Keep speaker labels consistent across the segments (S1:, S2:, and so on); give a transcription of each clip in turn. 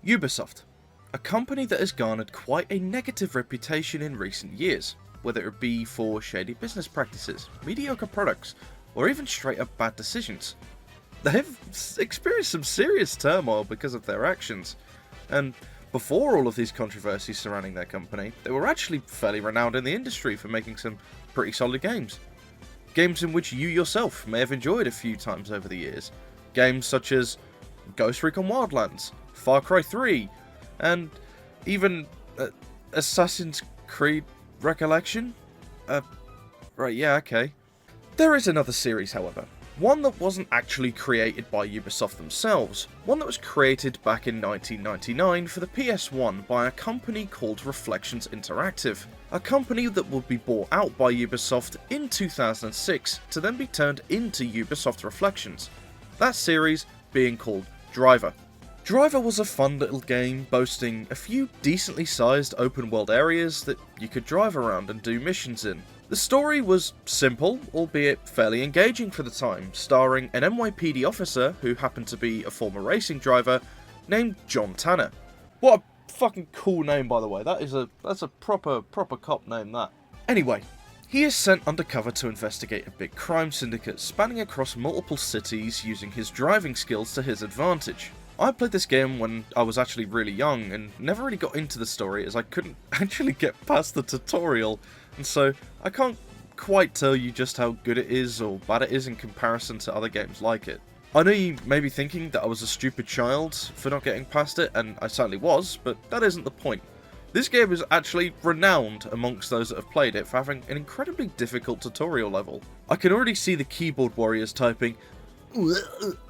S1: Ubisoft, a company that has garnered quite a negative reputation in recent years, whether it be for shady business practices, mediocre products, or even straight up bad decisions. They've experienced some serious turmoil because of their actions, and before all of these controversies surrounding their company, they were actually fairly renowned in the industry for making some pretty solid games. Games in which you yourself may have enjoyed a few times over the years. Games such as Ghost Recon Wildlands, Far Cry 3, and even Assassin's Creed Recollection? Right, yeah, okay. There is another series, however. One that wasn't actually created by Ubisoft themselves. One that was created back in 1999 for the PS1 by a company called Reflections Interactive. A company that would be bought out by Ubisoft in 2006 to then be turned into Ubisoft Reflections. That series being called Driver. Driver was a fun little game boasting a few decently sized open world areas that you could drive around and do missions in. The story was simple, albeit fairly engaging for the time, starring an NYPD officer who happened to be a former racing driver named John Tanner. What a fucking cool name, by the way. That's a proper cop name, that. Anyway, he is sent undercover to investigate a big crime syndicate spanning across multiple cities using his driving skills to his advantage. I played this game when I was actually really young and never really got into the story as I couldn't actually get past the tutorial, and so I can't quite tell you just how good it is or bad it is in comparison to other games like it. I know you may be thinking that I was a stupid child for not getting past it, and I certainly was, but that isn't the point. This game is actually renowned amongst those that have played it for having an incredibly difficult tutorial level. I can already see the keyboard warriors typing,
S2: "Well,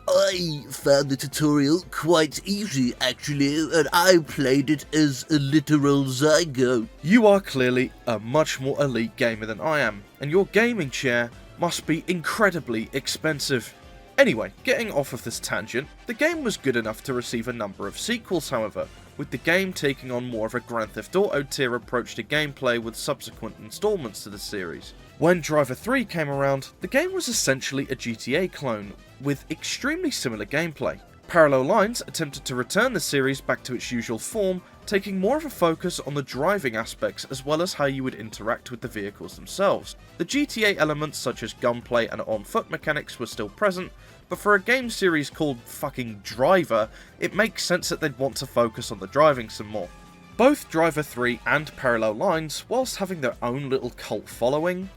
S2: I found the tutorial quite easy actually, and I played it as a literal zygote."
S1: You are clearly a much more elite gamer than I am, and your gaming chair must be incredibly expensive. Anyway, getting off of this tangent, the game was good enough to receive a number of sequels however, with the game taking on more of a Grand Theft Auto tier approach to gameplay with subsequent installments to the series. When Driver 3 came around, the game was essentially a GTA clone, with extremely similar gameplay. Parallel Lines attempted to return the series back to its usual form, taking more of a focus on the driving aspects as well as how you would interact with the vehicles themselves. The GTA elements such as gunplay and on-foot mechanics were still present, but for a game series called fucking Driver, it makes sense that they'd want to focus on the driving some more. Both Driver 3 and Parallel Lines, whilst having their own little cult following,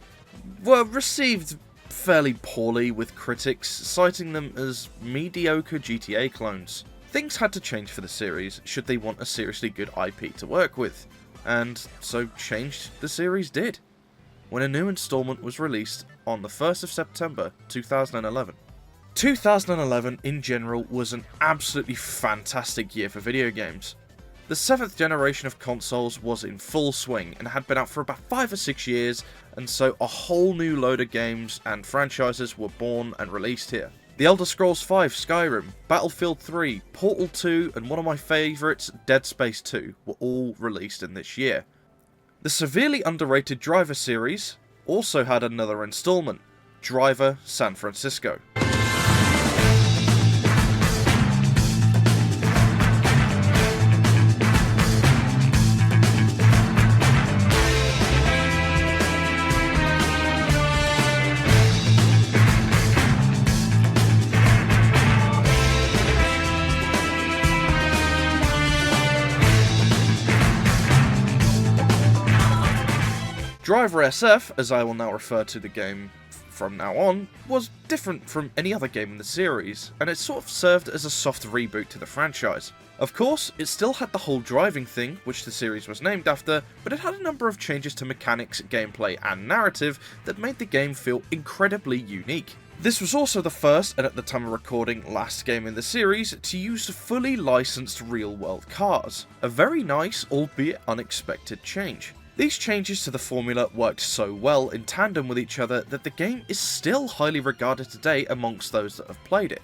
S1: were received fairly poorly with critics, citing them as mediocre GTA clones. Things had to change for the series should they want a seriously good IP to work with, and so change the series did, when a new installment was released on the 1st of September 2011. 2011 in general was an absolutely fantastic year for video games. The 7th generation of consoles was in full swing and had been out for about 5 or 6 years, and so a whole new load of games and franchises were born and released here. The Elder Scrolls V Skyrim, Battlefield 3, Portal 2 and one of my favourites, Dead Space 2, were all released in this year. The severely underrated Driver series also had another installment, Driver San Francisco. Driver SF, as I will now refer to the game from now on, was different from any other game in the series, and it sort of served as a soft reboot to the franchise. Of course, it still had the whole driving thing, which the series was named after, but it had a number of changes to mechanics, gameplay, and narrative that made the game feel incredibly unique. This was also the first, and at the time of recording, last game in the series to use fully licensed real-world cars. A very nice, albeit unexpected change. These changes to the formula worked so well in tandem with each other that the game is still highly regarded today amongst those that have played it.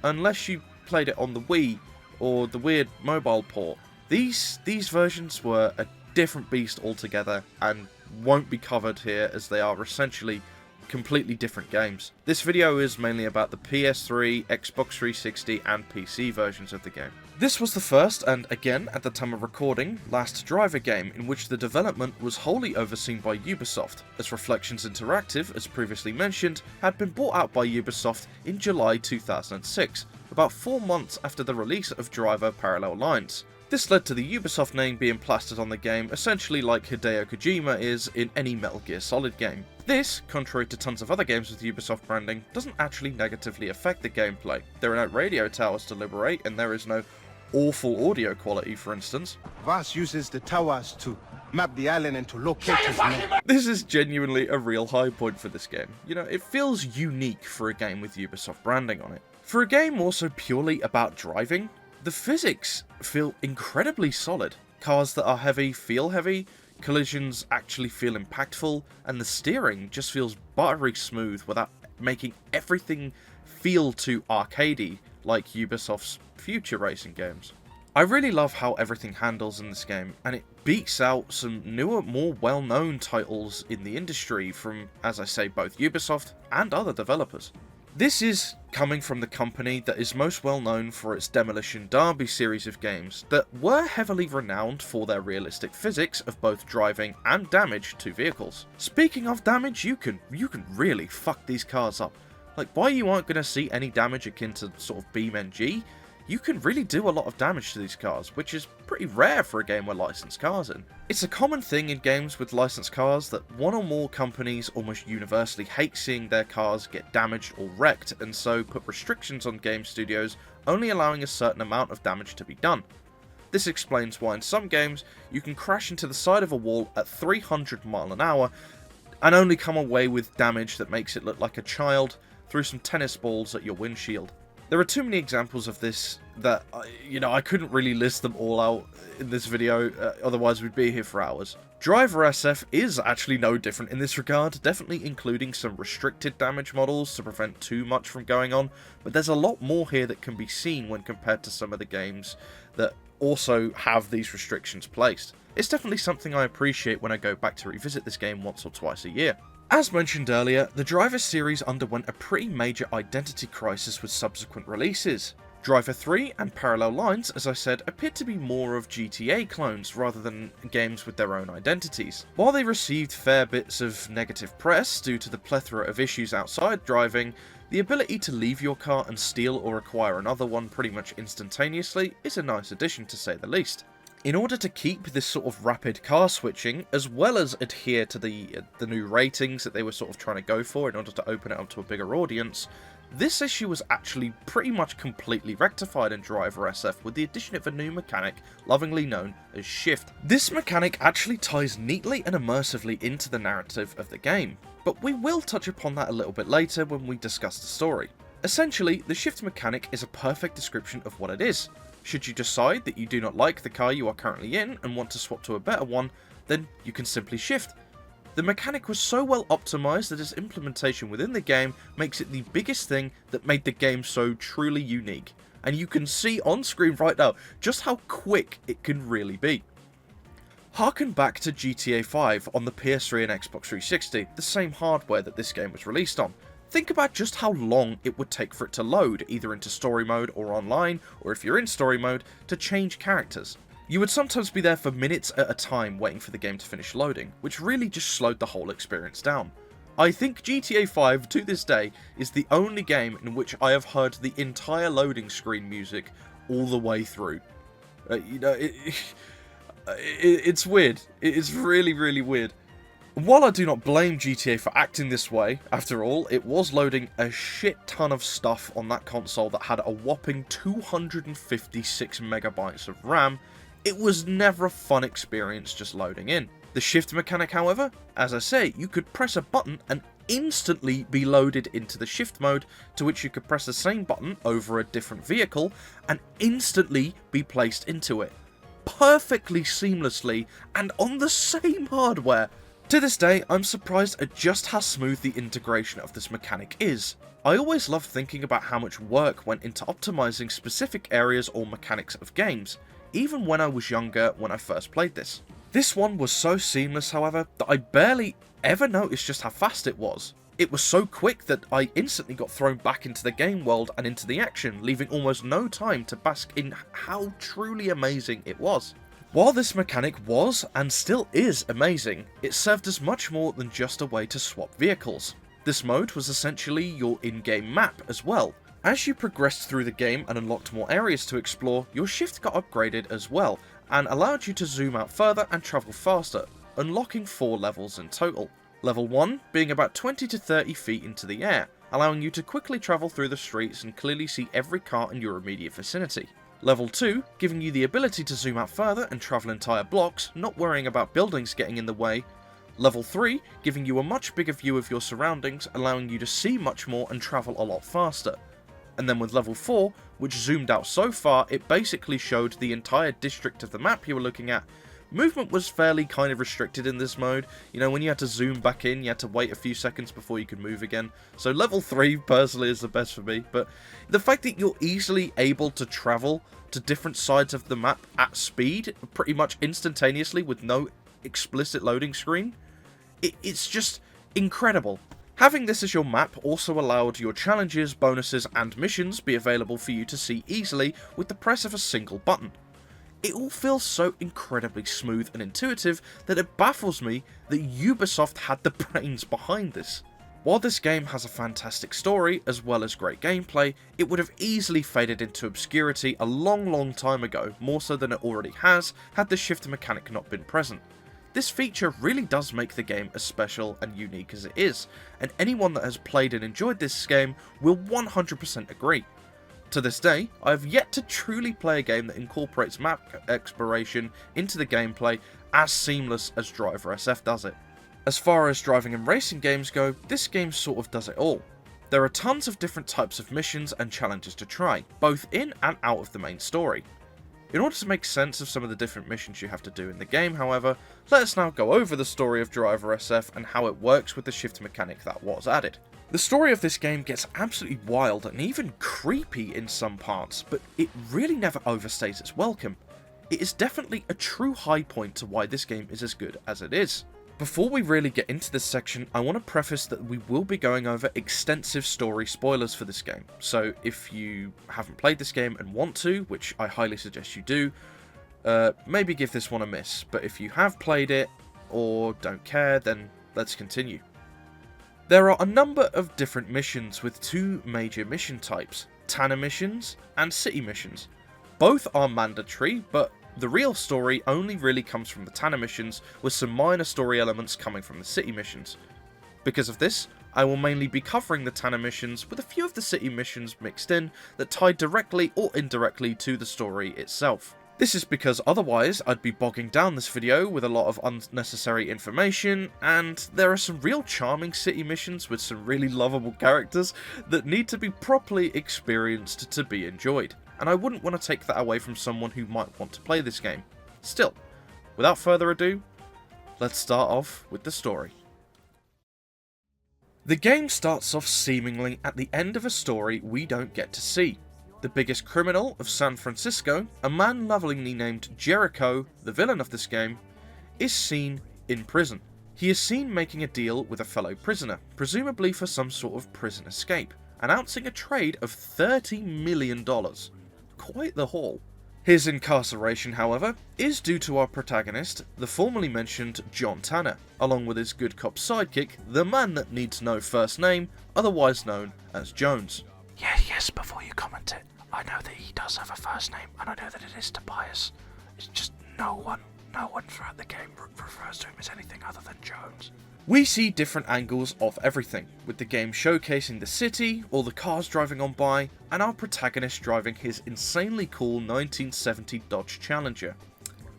S1: Unless you played it on the Wii or the weird mobile port. These versions were a different beast altogether and won't be covered here as they are essentially completely different games. This video is mainly about the PS3, Xbox 360 and PC versions of the game. This was the first, and again at the time of recording, last Driver game in which the development was wholly overseen by Ubisoft, as Reflections Interactive, as previously mentioned, had been bought out by Ubisoft in July 2006, about 4 months after the release of Driver Parallel Lines. This led to the Ubisoft name being plastered on the game, essentially like Hideo Kojima is in any Metal Gear Solid game. This, contrary to tons of other games with Ubisoft branding, doesn't actually negatively affect the gameplay. There are no radio towers to liberate, and there is no awful audio quality, for instance.
S3: Voss uses the towers to map the island and to locate his men.
S1: This is genuinely a real high point for this game. You know, it feels unique for a game with Ubisoft branding on it. For a game also purely about driving, the physics feel incredibly solid. Cars that are heavy feel heavy, collisions actually feel impactful, and the steering just feels buttery smooth without making everything feel too arcadey like Ubisoft's future racing games. I really love how everything handles in this game, and it beats out some newer, more well-known titles in the industry from, as I say, both Ubisoft and other developers. This is coming from the company that is most well known for its Demolition Derby series of games that were heavily renowned for their realistic physics of both driving and damage to vehicles. Speaking of damage, you can really fuck these cars up. Like, while you aren't going to see any damage akin to sort of BeamNG, you can really do a lot of damage to these cars, which is pretty rare for a game with licensed cars in. It's a common thing in games with licensed cars that one or more companies almost universally hate seeing their cars get damaged or wrecked, and so put restrictions on game studios only allowing a certain amount of damage to be done. This explains why in some games you can crash into the side of a wall at 300 miles an hour and only come away with damage that makes it look like a child threw some tennis balls at your windshield. There are too many examples of this that, I couldn't really list them all out in this video, otherwise we'd be here for hours. Driver SF is actually no different in this regard, definitely including some restricted damage models to prevent too much from going on, but there's a lot more here that can be seen when compared to some of the games that also have these restrictions placed. It's definitely something I appreciate when I go back to revisit this game once or twice a year. As mentioned earlier, the Driver series underwent a pretty major identity crisis with subsequent releases. Driver 3 and Parallel Lines, as I said, appeared to be more of GTA clones rather than games with their own identities. While they received fair bits of negative press due to the plethora of issues outside driving, the ability to leave your car and steal or acquire another one pretty much instantaneously is a nice addition to say the least. In order to keep this sort of rapid car switching, as well as adhere to the new ratings that they were sort of trying to go for in order to open it up to a bigger audience, this issue was actually pretty much completely rectified in Driver SF with the addition of a new mechanic lovingly known as Shift. This mechanic actually ties neatly and immersively into the narrative of the game, but we will touch upon that a little bit later when we discuss the story. Essentially, the Shift mechanic is a perfect description of what it is. Should you decide that you do not like the car you are currently in and want to swap to a better one, then you can simply shift. The mechanic was so well optimized that its implementation within the game makes it the biggest thing that made the game so truly unique, and you can see on screen right now just how quick it can really be. Harken back to GTA 5 on the PS3 and Xbox 360, the same hardware that this game was released on. Think about just how long it would take for it to load, either into story mode or online, or if you're in story mode, to change characters. You would sometimes be there for minutes at a time waiting for the game to finish loading, which really just slowed the whole experience down. I think GTA 5 to this day is the only game in which I have heard the entire loading screen music all the way through. It's weird. It's really, really weird. While I do not blame GTA for acting this way, after all, it was loading a shit ton of stuff on that console that had a whopping 256 megabytes of RAM, it was never a fun experience just loading in. The shift mechanic, however, as I say, you could press a button and instantly be loaded into the shift mode, to which you could press the same button over a different vehicle and instantly be placed into it. Perfectly seamlessly and on the same hardware. To this day, I'm surprised at just how smooth the integration of this mechanic is. I always loved thinking about how much work went into optimizing specific areas or mechanics of games, even when I was younger when I first played this. This one was so seamless, however, that I barely ever noticed just how fast it was. It was so quick that I instantly got thrown back into the game world and into the action, leaving almost no time to bask in how truly amazing it was. While this mechanic was, and still is, amazing, it served as much more than just a way to swap vehicles. This mode was essentially your in-game map as well. As you progressed through the game and unlocked more areas to explore, your shift got upgraded as well, and allowed you to zoom out further and travel faster, unlocking 4 levels in total. Level 1 being about 20 to 30 feet into the air, allowing you to quickly travel through the streets and clearly see every car in your immediate vicinity. Level 2 giving you the ability to zoom out further and travel entire blocks, not worrying about buildings getting in the way. Level 3 giving you a much bigger view of your surroundings, allowing you to see much more and travel a lot faster. And then with level 4, which zoomed out so far it basically showed the entire district of the map you were looking at. Movement was fairly kind of restricted in this mode. You know, when you had to zoom back in, you had to wait a few seconds before you could move again. So level 3 personally is the best for me, but the fact that you're easily able to travel to different sides of the map at speed, pretty much instantaneously with no explicit loading screen, it's just incredible. Having this as your map also allowed your challenges, bonuses and missions be available for you to see easily with the press of a single button. It all feels so incredibly smooth and intuitive that it baffles me that Ubisoft had the brains behind this. While this game has a fantastic story as well as great gameplay, it would have easily faded into obscurity a long time ago, more so than it already has, had the shift mechanic not been present. This feature really does make the game as special and unique as it is, and anyone that has played and enjoyed this game will 100% agree. To this day, I have yet to truly play a game that incorporates map exploration into the gameplay as seamless as Driver SF does it. As far as driving and racing games go, this game sort of does it all. There are tons of different types of missions and challenges to try, both in and out of the main story. In order to make sense of some of the different missions you have to do in the game, however, let us now go over the story of Driver SF and how it works with the shift mechanic that was added. The story of this game gets absolutely wild and even creepy in some parts, but it really never overstays its welcome. It is definitely a true high point to why this game is as good as it is. Before we really get into this section, I want to preface that we will be going over extensive story spoilers for this game, so if you haven't played this game and want to, which I highly suggest you do, maybe give this one a miss, but if you have played it or don't care, then let's continue. There are a number of different missions with 2 major mission types, Tanner missions and City missions. Both are mandatory, but the real story only really comes from the Tanner missions, with some minor story elements coming from the City missions. Because of this, I will mainly be covering the Tanner missions, with a few of the City missions mixed in that tie directly or indirectly to the story itself. This is because otherwise I'd be bogging down this video with a lot of unnecessary information, and there are some real charming City missions with some really lovable characters that need to be properly experienced to be enjoyed. And I wouldn't want to take that away from someone who might want to play this game. Still, without further ado, let's start off with the story. The game starts off seemingly at the end of a story we don't get to see. The biggest criminal of San Francisco, a man lovingly named Jericho, the villain of this game, is seen in prison. He is seen making a deal with a fellow prisoner, presumably for some sort of prison escape, announcing a trade of $30 million. Quite the haul. His incarceration, however, is due to our protagonist, the formerly mentioned John Tanner, along with his good cop sidekick, the man that needs no first name, otherwise known as Jones.
S4: Yes, before you comment it, I know that he does have a first name, and I know that it is Tobias. It's just no one throughout the game refers to him as anything other than Jones.
S1: We see different angles of everything, with the game showcasing the city, all the cars driving on by, and our protagonist driving his insanely cool 1970 Dodge Challenger.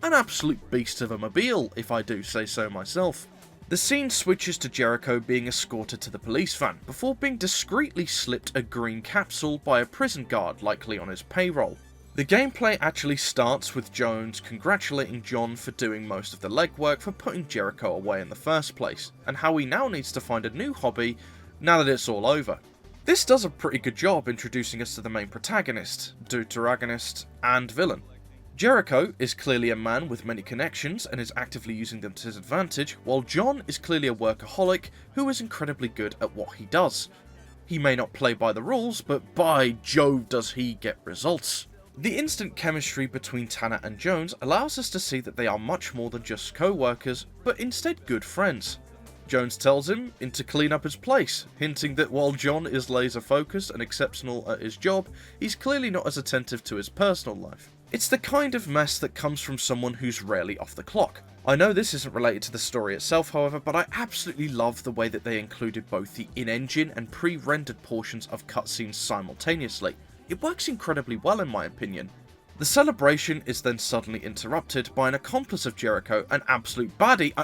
S1: An absolute beast of a mobile, if I do say so myself. The scene switches to Jericho being escorted to the police van, before being discreetly slipped a green capsule by a prison guard, likely on his payroll. The gameplay actually starts with Jones congratulating John for doing most of the legwork for putting Jericho away in the first place, and how he now needs to find a new hobby now that it's all over. This does a pretty good job introducing us to the main protagonist, deuteragonist, and villain. Jericho is clearly a man with many connections and is actively using them to his advantage, while John is clearly a workaholic who is incredibly good at what he does. He may not play by the rules, but by Jove does he get results. The instant chemistry between Tanner and Jones allows us to see that they are much more than just co-workers, but instead good friends. Jones tells him to clean up his place, hinting that while John is laser focused and exceptional at his job, he's clearly not as attentive to his personal life. It's the kind of mess that comes from someone who's rarely off the clock. I know this isn't related to the story itself, however, but I absolutely love the way that they included both the in-engine and pre-rendered portions of cutscenes simultaneously. It works incredibly well in my opinion. The celebration is then suddenly interrupted by an accomplice of Jericho, an absolute baddie,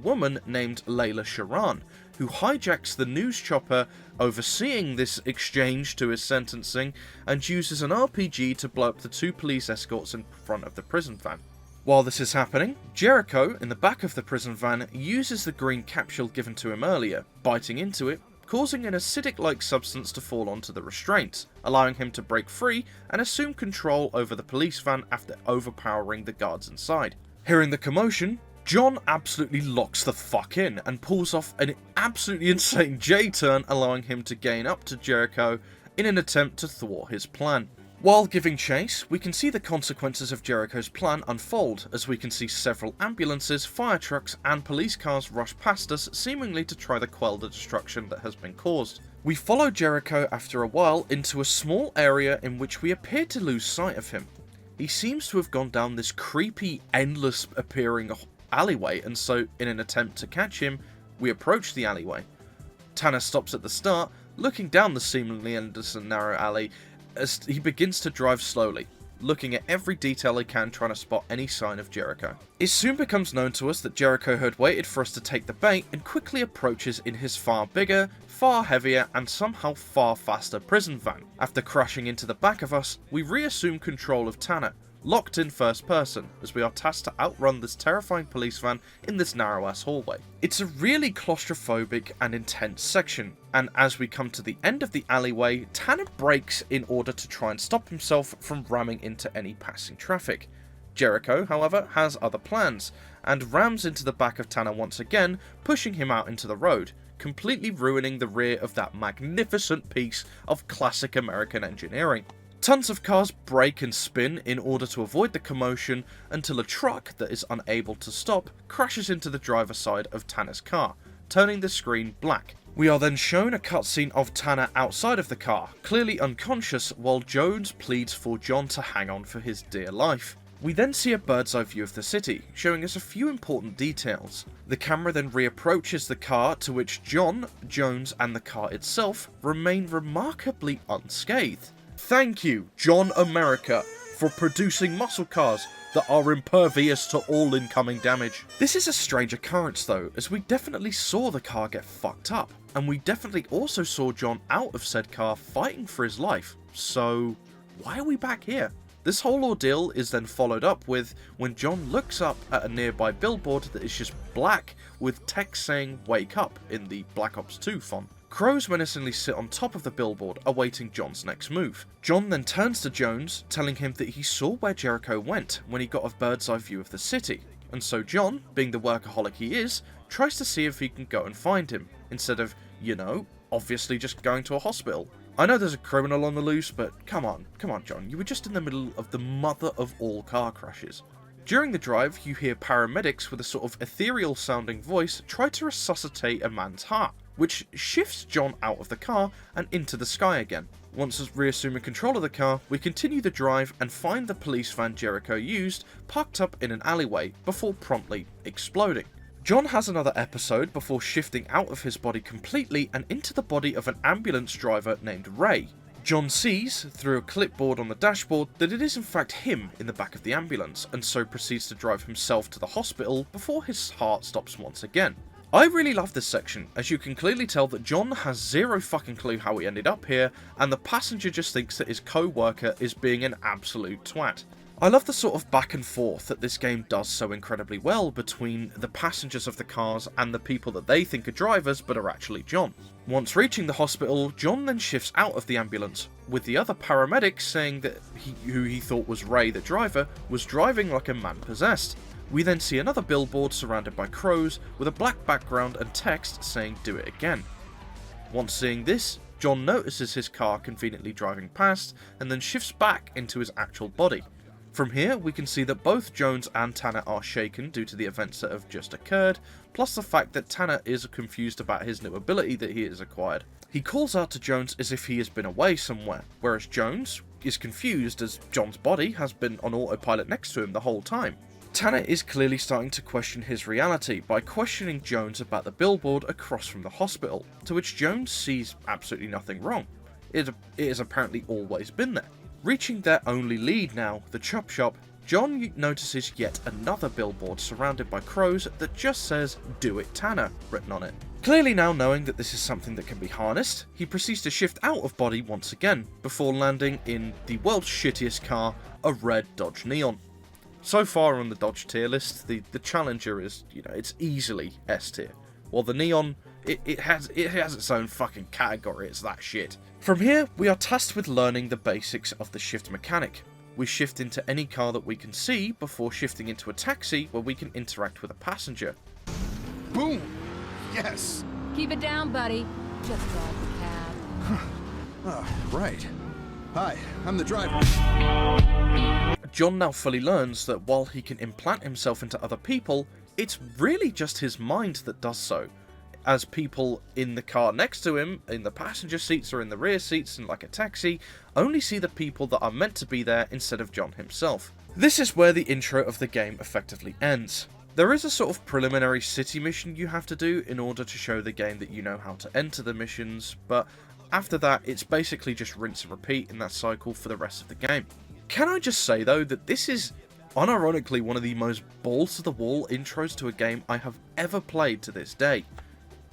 S1: woman named Layla Sharan, who hijacks the news chopper overseeing this exchange to his sentencing and uses an RPG to blow up the two police escorts in front of the prison van. While this is happening, Jericho, in the back of the prison van, uses the green capsule given to him earlier, biting into it, causing an acidic-like substance to fall onto the restraints, allowing him to break free and assume control over the police van after overpowering the guards inside. Hearing the commotion, John absolutely locks the fuck in and pulls off an absolutely insane J-turn, allowing him to gain up to Jericho in an attempt to thwart his plan. While giving chase, we can see the consequences of Jericho's plan unfold, as we can see several ambulances, fire trucks and police cars rush past us, seemingly to try to quell the destruction that has been caused. We follow Jericho after a while into a small area in which we appear to lose sight of him. He seems to have gone down this creepy, endless appearing alleyway, and so in an attempt to catch him, we approach the alleyway. Tanner stops at the start, looking down the seemingly endless and narrow alley, as he begins to drive slowly, looking at every detail he can, trying to spot any sign of Jericho. It soon becomes known to us that Jericho had waited for us to take the bait and quickly approaches in his far bigger, far heavier and somehow far faster prison van. After crashing into the back of us, we reassume control of Tanner, locked in first person, as we are tasked to outrun this terrifying police van in this narrow-ass hallway. It's a really claustrophobic and intense section, and as we come to the end of the alleyway, Tanner brakes in order to try and stop himself from ramming into any passing traffic. Jericho, however, has other plans, and rams into the back of Tanner once again, pushing him out into the road, completely ruining the rear of that magnificent piece of classic American engineering. Tons of cars brake and spin in order to avoid the commotion until a truck that is unable to stop crashes into the driver's side of Tanner's car, turning the screen black. We are then shown a cutscene of Tanner outside of the car, clearly unconscious, while Jones pleads for John to hang on for his dear life. We then see a bird's eye view of the city, showing us a few important details. The camera then reapproaches the car, to which John, Jones and the car itself remain remarkably unscathed. Thank you, John America, for producing muscle cars that are impervious to all incoming damage. This is a strange occurrence though, as we definitely saw the car get fucked up, and we definitely also saw John out of said car fighting for his life, so why are we back here? This whole ordeal is then followed up with when John looks up at a nearby billboard that is just black with text saying "Wake Up" in the Black Ops 2 font. Crows menacingly sit on top of the billboard, awaiting John's next move. John then turns to Jones, telling him that he saw where Jericho went when he got a bird's eye view of the city, and so John, being the workaholic he is, tries to see if he can go and find him, instead of, obviously just going to a hospital. I know there's a criminal on the loose, but come on John, you were just in the middle of the mother of all car crashes. During the drive, you hear paramedics with a sort of ethereal sounding voice try to resuscitate a man's heart, which shifts John out of the car and into the sky again. Once reassuming control of the car, we continue the drive and find the police van Jericho used parked up in an alleyway before promptly exploding. John has another episode before shifting out of his body completely and into the body of an ambulance driver named Ray. John sees, through a clipboard on the dashboard, that it is in fact him in the back of the ambulance, and so proceeds to drive himself to the hospital before his heart stops once again. I really love this section, as you can clearly tell that John has zero fucking clue how he ended up here, and the passenger just thinks that his co-worker is being an absolute twat. I love the sort of back and forth that this game does so incredibly well between the passengers of the cars and the people that they think are drivers but are actually John. Once reaching the hospital, John then shifts out of the ambulance, with the other paramedics saying that who he thought was Ray the driver was driving like a man possessed. We then see another billboard surrounded by crows with a black background and text saying "do it again." Once seeing this, John notices his car conveniently driving past and then shifts back into his actual body. From here, we can see that both Jones and Tanner are shaken due to the events that have just occurred, plus the fact that Tanner is confused about his new ability that he has acquired. He calls out to Jones as if he has been away somewhere, whereas Jones is confused as John's body has been on autopilot next to him the whole time. Tanner is clearly starting to question his reality by questioning Jones about the billboard across from the hospital, to which Jones sees absolutely nothing wrong. It has apparently always been there. Reaching their only lead now, the chop shop, John notices yet another billboard surrounded by crows that just says "Do it Tanner" written on it. Clearly now knowing that this is something that can be harnessed, he proceeds to shift out of body once again, before landing in the world's shittiest car, a red Dodge Neon. So far on the Dodge tier list, the Challenger is, it's easily S tier, while the Neon, it has its own fucking category, it's that shit. From here, we are tasked with learning the basics of the shift mechanic. We shift into any car that we can see before shifting into a taxi where we can interact with a passenger.
S3: Boom! Yes!
S5: Keep it down, buddy. Just drive the cab.
S3: Right. Hi, I'm the driver.
S1: John now fully learns that while he can implant himself into other people, it's really just his mind that does so, as people in the car next to him, in the passenger seats or in the rear seats and like a taxi, only see the people that are meant to be there instead of John himself. This is where the intro of the game effectively ends. There is a sort of preliminary city mission you have to do in order to show the game that you know how to enter the missions, but after that it's basically just rinse and repeat in that cycle for the rest of the game. Can I just say though that this is unironically one of the most balls to the wall intros to a game I have ever played to this day.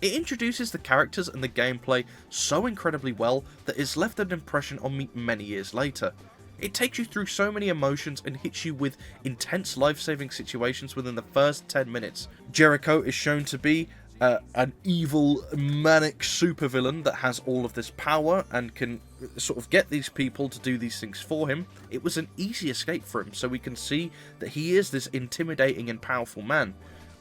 S1: It introduces the characters and the gameplay so incredibly well that it's left an impression on me many years later. It takes you through so many emotions and hits you with intense life-saving situations within the first 10 minutes. Jericho is shown to be an evil, manic supervillain that has all of this power and can sort of get these people to do these things for him. It was an easy escape for him, so we can see that he is this intimidating and powerful man.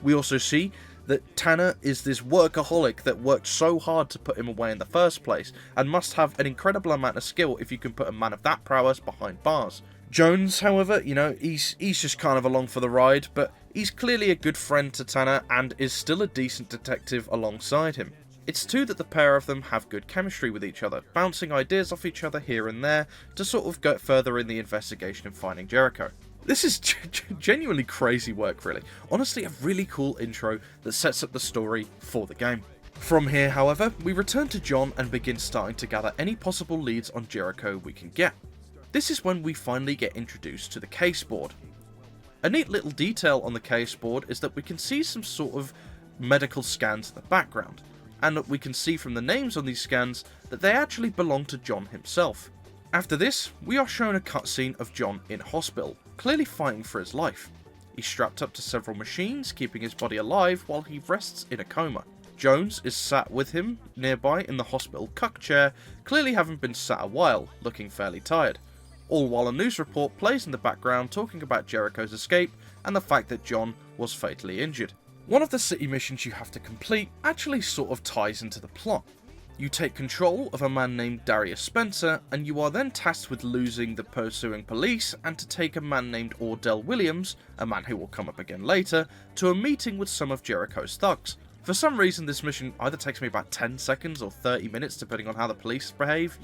S1: We also see that Tanner is this workaholic that worked so hard to put him away in the first place, and must have an incredible amount of skill if you can put a man of that prowess behind bars. Jones, however, he's just kind of along for the ride, but he's clearly a good friend to Tanner and is still a decent detective alongside him. It's too that the pair of them have good chemistry with each other, bouncing ideas off each other here and there to sort of go further in the investigation of finding Jericho. This is genuinely crazy work, really. Honestly, a really cool intro that sets up the story for the game. From here, however, we return to John and begin starting to gather any possible leads on Jericho we can get. This is when we finally get introduced to the case board. A neat little detail on the case board is that we can see some sort of medical scans in the background, and that we can see from the names on these scans that they actually belong to John himself. After this, we are shown a cutscene of John in hospital, clearly fighting for his life. He's strapped up to several machines, keeping his body alive while he rests in a coma. Jones is sat with him nearby in the hospital cuck chair, clearly having been sat a while, looking fairly tired. All while a news report plays in the background talking about Jericho's escape and the fact that John was fatally injured. One of the city missions you have to complete actually sort of ties into the plot. You take control of a man named Darius Spencer, and you are then tasked with losing the pursuing police and to take a man named Ordell Williams, a man who will come up again later, to a meeting with some of Jericho's thugs. For some reason this mission either takes me about 10 seconds or 30 minutes depending on how the police behave,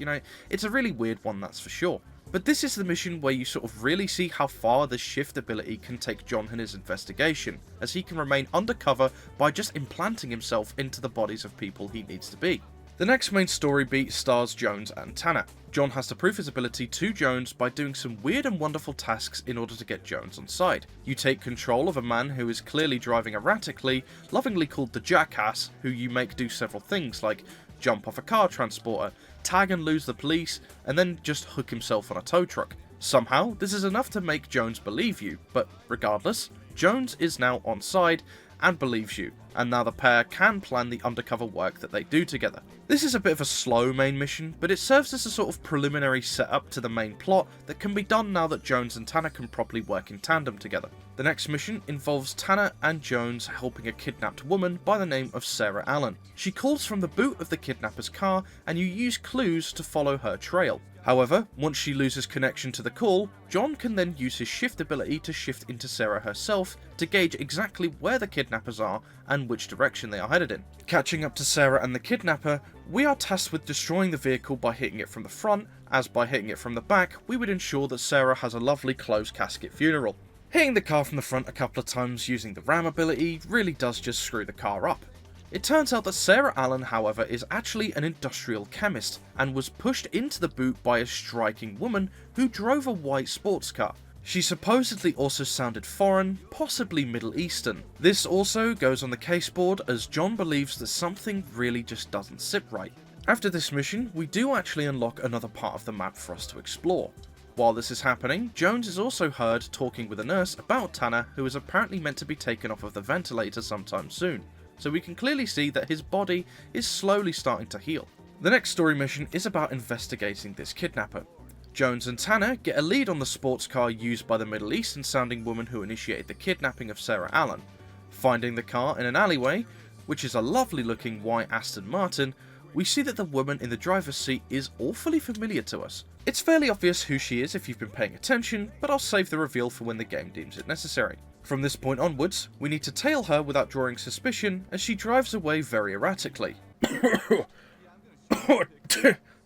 S1: it's a really weird one, that's for sure. But this is the mission where you sort of really see how far the shift ability can take John in his investigation, as he can remain undercover by just implanting himself into the bodies of people he needs to be. The next main story beat stars Jones and Tanner. John has to prove his ability to Jones by doing some weird and wonderful tasks in order to get Jones on side. You take control of a man who is clearly driving erratically, lovingly called the Jackass, who you make do several things like jump off a car transporter, tag and lose the police, and then just hook himself on a tow truck. Somehow, this is enough to make Jones believe you, but regardless, Jones is now on side and believes you, and now the pair can plan the undercover work that they do together. This is a bit of a slow main mission, but it serves as a sort of preliminary setup to the main plot that can be done now that Jones and Tanner can properly work in tandem together. The next mission involves Tanner and Jones helping a kidnapped woman by the name of Sarah Allen. She calls from the boot of the kidnapper's car, and you use clues to follow her trail. However, once she loses connection to the call, John can then use his shift ability to shift into Sarah herself to gauge exactly where the kidnappers are and which direction they are headed in. Catching up to Sarah and the kidnapper, we are tasked with destroying the vehicle by hitting it from the front, as by hitting it from the back, we would ensure that Sarah has a lovely closed casket funeral. Hitting the car from the front a couple of times using the ram ability really does just screw the car up. It turns out that Sarah Allen, however, is actually an industrial chemist, and was pushed into the boot by a striking woman who drove a white sports car. She supposedly also sounded foreign, possibly Middle Eastern. This also goes on the case board as John believes that something really just doesn't sit right. After this mission, we do actually unlock another part of the map for us to explore. While this is happening, Jones is also heard talking with a nurse about Tanner, who is apparently meant to be taken off of the ventilator sometime soon. So we can clearly see that his body is slowly starting to heal. The next story mission is about investigating this kidnapper. Jones and Tanner get a lead on the sports car used by the Middle Eastern sounding woman who initiated the kidnapping of Sarah Allen. Finding the car in an alleyway, which is a lovely looking white Aston Martin, we see that the woman in the driver's seat is awfully familiar to us. It's fairly obvious who she is if you've been paying attention, but I'll save the reveal for when the game deems it necessary. From this point onwards, we need to tail her without drawing suspicion as she drives away very erratically.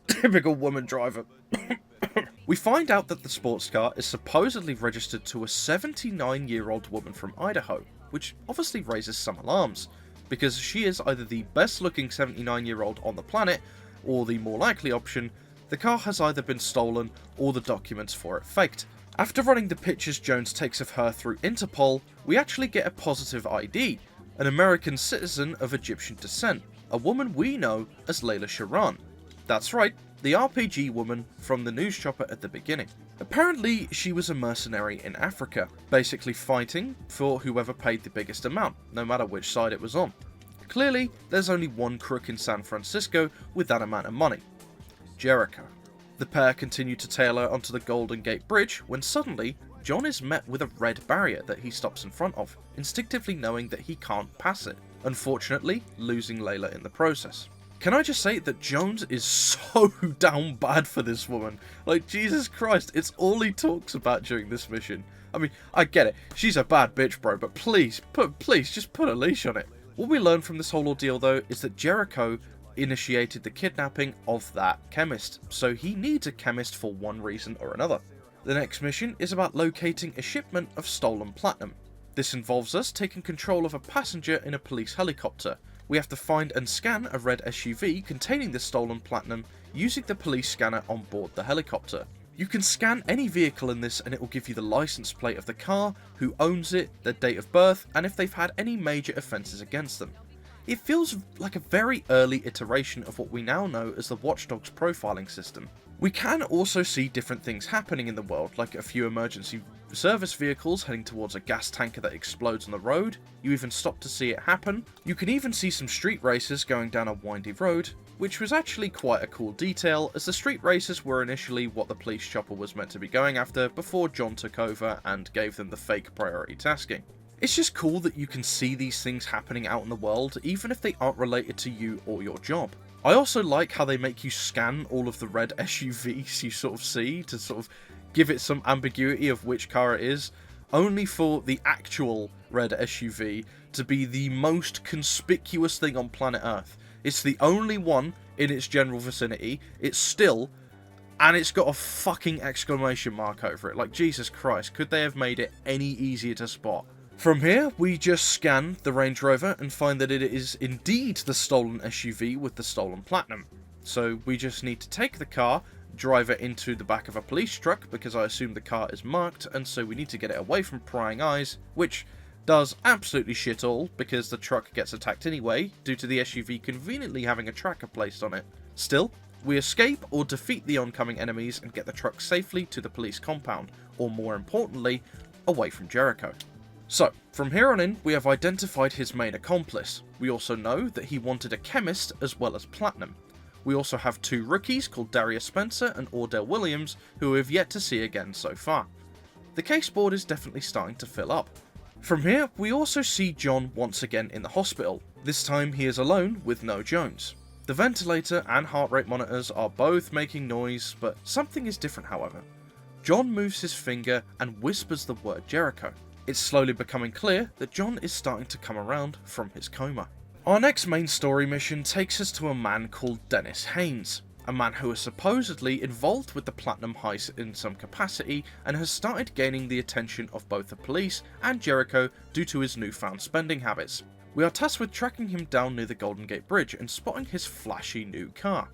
S1: Typical woman driver. We find out that the sports car is supposedly registered to a 79-year-old woman from Idaho, which obviously raises some alarms, because she is either the best looking 79-year-old on the planet, or the more likely option, the car has either been stolen or the documents for it faked. After running the pictures Jones takes of her through Interpol, we actually get a positive ID, an American citizen of Egyptian descent, a woman we know as Layla Sharan. That's right, the RPG woman from the news chopper at the beginning. Apparently, she was a mercenary in Africa, basically fighting for whoever paid the biggest amount, no matter which side it was on. Clearly, there's only one crook in San Francisco with that amount of money: Jericho. The pair continue to tail her onto the Golden Gate Bridge when suddenly, John is met with a red barrier that he stops in front of, instinctively knowing that he can't pass it, unfortunately losing Layla in the process. Can I just say that Jones is so down bad for this woman? Like, Jesus Christ, it's all he talks about during this mission. I mean, I get it, she's a bad bitch, bro, but please, just put a leash on it. What we learn from this whole ordeal, though, is that Jericho initiated the kidnapping of that chemist, so he needs a chemist for one reason or another. The next mission is about locating a shipment of stolen platinum. This involves us taking control of a passenger in a police helicopter. We have to find and scan a red SUV containing the stolen platinum using the police scanner on board the helicopter. You can scan any vehicle in this and it will give you the license plate of the car, who owns it, their date of birth, and if they've had any major offences against them. It feels like a very early iteration of what we now know as the Watch Dogs profiling system. We can also see different things happening in the world, like a few emergency service vehicles heading towards a gas tanker that explodes on the road. You even stop to see it happen. You can even see some street racers going down a windy road, which was actually quite a cool detail, as the street racers were initially what the police chopper was meant to be going after before John took over and gave them the fake priority tasking. It's just cool that you can see these things happening out in the world, even if they aren't related to you or your job. I also like how they make you scan all of the red SUVs you sort of see to sort of give it some ambiguity of which car it is, only for the actual red SUV to be the most conspicuous thing on planet Earth. It's the only one in its general vicinity, it's still, and it's got a fucking exclamation mark over it. Like, Jesus Christ, could they have made it any easier to spot? From here, we just scan the Range Rover and find that it is indeed the stolen SUV with the stolen platinum. So we just need to take the car, drive it into the back of a police truck, because I assume the car is marked, and so we need to get it away from prying eyes, which does absolutely shit all, because the truck gets attacked anyway, due to the SUV conveniently having a tracker placed on it. Still, We escape or defeat the oncoming enemies and get the truck safely to the police compound, or more importantly, away from Jericho. So, from here on in, we have identified his main accomplice. We also know that he wanted a chemist as well as platinum. We also have 2 rookies called Darius Spencer and Ordell Williams, who we have yet to see again so far. The case board is definitely starting to fill up. From here, we also see John once again in the hospital. This time he is alone with no Jones. The ventilator and heart rate monitors are both making noise, but something is different however. John moves his finger and whispers the word Jericho. It's slowly becoming clear that John is starting to come around from his coma. Our next main story mission takes us to a man called Dennis Haynes, a man who is supposedly involved with the Platinum heist in some capacity and has started gaining the attention of both the police and Jericho due to his newfound spending habits. We are tasked with tracking him down near the Golden Gate Bridge and spotting his flashy new car.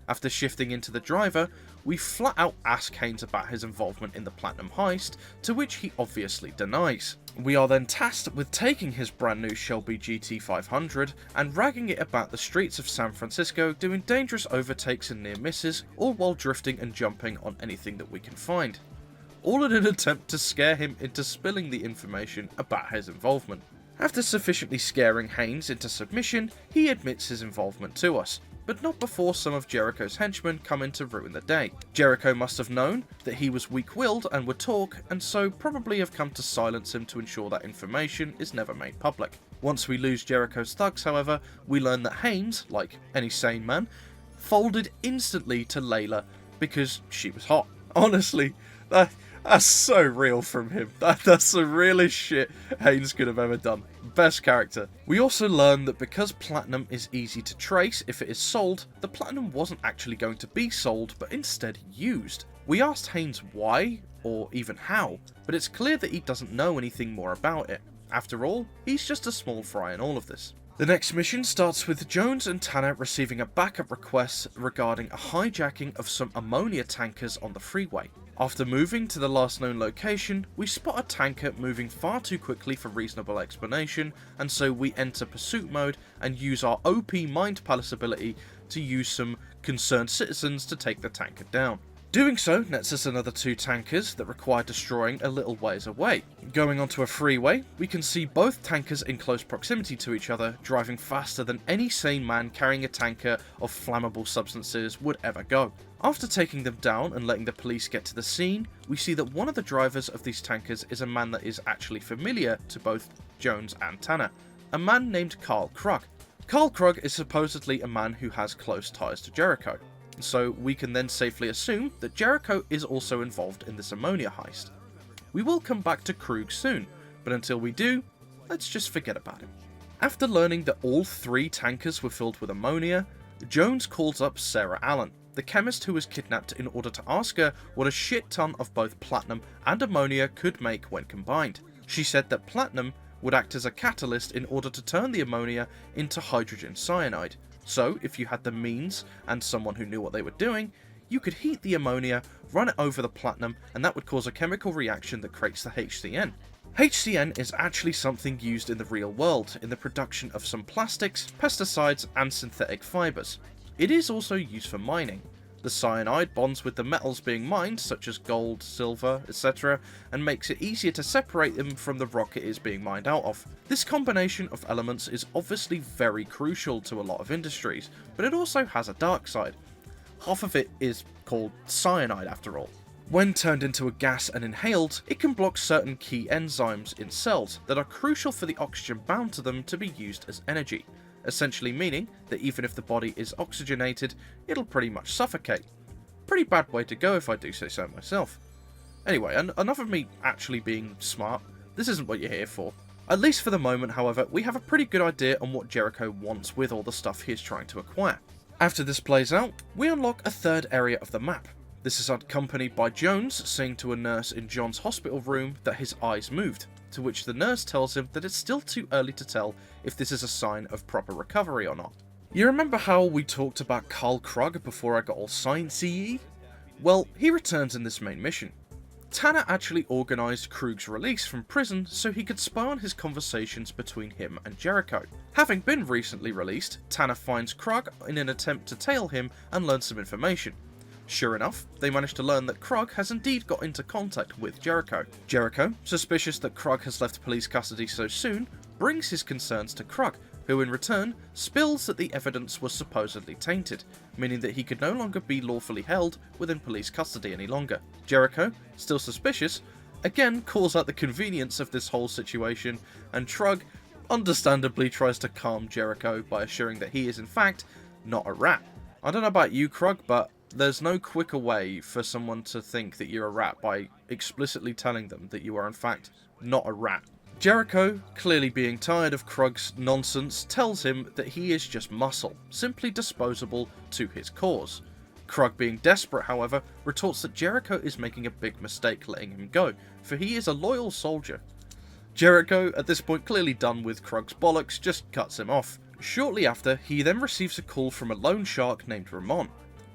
S1: After shifting into the driver, we flat out ask Haynes about his involvement in the Platinum heist, to which he obviously denies. We are then tasked with taking his brand new Shelby GT500 and ragging it about the streets of San Francisco, doing dangerous overtakes and near misses, all while drifting and jumping on anything that we can find. All in an attempt to scare him into spilling the information about his involvement. After sufficiently scaring Haynes into submission, he admits his involvement to us, but not before some of Jericho's henchmen come in to ruin the day. Jericho must have known that he was weak-willed and would talk, and so probably have come to silence him to ensure that information is never made public. Once we lose Jericho's thugs, however, we learn that Haynes, like any sane man, folded instantly to Layla because she was hot. Honestly, that's so real from him. That's the realest shit Haynes could have ever done. Best character. We also learn that because platinum is easy to trace if it is sold, the platinum wasn't actually going to be sold, but instead used. We asked Haynes why, or even how, but it's clear that he doesn't know anything more about it. After all, he's just a small fry in all of this. The next mission starts with Jones and Tanner receiving a backup request regarding a hijacking of some ammonia tankers on the freeway. After moving to the last known location, we spot a tanker moving far too quickly for reasonable explanation, and so we enter pursuit mode and use our OP Mind Palace ability to use some concerned citizens to take the tanker down. Doing so nets us another 2 tankers that require destroying a little ways away. Going onto a freeway, we can see both tankers in close proximity to each other, driving faster than any sane man carrying a tanker of flammable substances would ever go. After taking them down and letting the police get to the scene, we see that one of the drivers of these tankers is a man that is actually familiar to both Jones and Tanner, a man named Carl Krug. Carl Krug is supposedly a man who has close ties to Jericho, so we can then safely assume that Jericho is also involved in this ammonia heist. We will come back to Krug soon, but until we do, let's just forget about him. After learning that all 3 tankers were filled with ammonia, Jones calls up Sarah Allen, the chemist who was kidnapped, in order to ask her what a shit ton of both platinum and ammonia could make when combined. She said that platinum would act as a catalyst in order to turn the ammonia into hydrogen cyanide. So, if you had the means and someone who knew what they were doing, you could heat the ammonia, run it over the platinum, and that would cause a chemical reaction that creates the HCN. HCN is actually something used in the real world in the production of some plastics, pesticides, and synthetic fibers. It is also used for mining. The cyanide bonds with the metals being mined, such as gold, silver, etc., and makes it easier to separate them from the rock it is being mined out of. This combination of elements is obviously very crucial to a lot of industries, but it also has a dark side. Half of it is called cyanide after all. When turned into a gas and inhaled, it can block certain key enzymes in cells that are crucial for the oxygen bound to them to be used as energy. Essentially meaning that even if the body is oxygenated, it'll pretty much suffocate. Pretty bad way to go if I do say so myself. Anyway, enough of me actually being smart. This isn't what you're here for. At least for the moment, however, we have a pretty good idea on what Jericho wants with all the stuff he is trying to acquire. After this plays out, we unlock a 3rd area of the map. This is accompanied by Jones saying to a nurse in John's hospital room that his eyes moved, to which the nurse tells him that it's still too early to tell if this is a sign of proper recovery or not. You remember how we talked about Carl Krug before I got all sciencey? Well, he returns in this main mission. Tanner actually organised Krug's release from prison so he could spy on his conversations between him and Jericho. Having been recently released, Tanner finds Krug in an attempt to tail him and learn some information. Sure enough, they manage to learn that Krug has indeed got into contact with Jericho. Jericho, suspicious that Krug has left police custody so soon, brings his concerns to Krug, who in return spills that the evidence was supposedly tainted, meaning that he could no longer be lawfully held within police custody any longer. Jericho, still suspicious, again calls out the convenience of this whole situation, and Krug understandably tries to calm Jericho by assuring that he is in fact not a rat. I don't know about you, Krug, but there's no quicker way for someone to think that you're a rat by explicitly telling them that you are in fact not a rat. Jericho, clearly being tired of Krug's nonsense, tells him that he is just muscle, simply disposable to his cause. Krug, being desperate, however, retorts that Jericho is making a big mistake letting him go, for he is a loyal soldier. Jericho, at this point clearly done with Krug's bollocks, just cuts him off. Shortly after, he then receives a call from a loan shark named Ramon.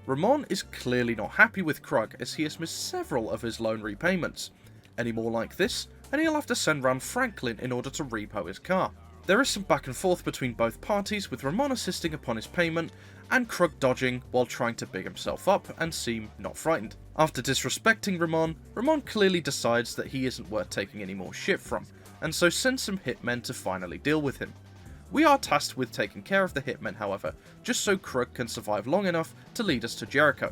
S1: Ramon is clearly not happy with Krug as he has missed several of his loan repayments. Any more like this, and he'll have to send round Franklin in order to repo his car. There is some back and forth between both parties, with Ramon assisting upon his payment, and Krug dodging while trying to big himself up and seem not frightened. After disrespecting Ramon, Ramon clearly decides that he isn't worth taking any more shit from, and so sends some hitmen to finally deal with him. We are tasked with taking care of the hitmen, however, just so Krug can survive long enough to lead us to Jericho.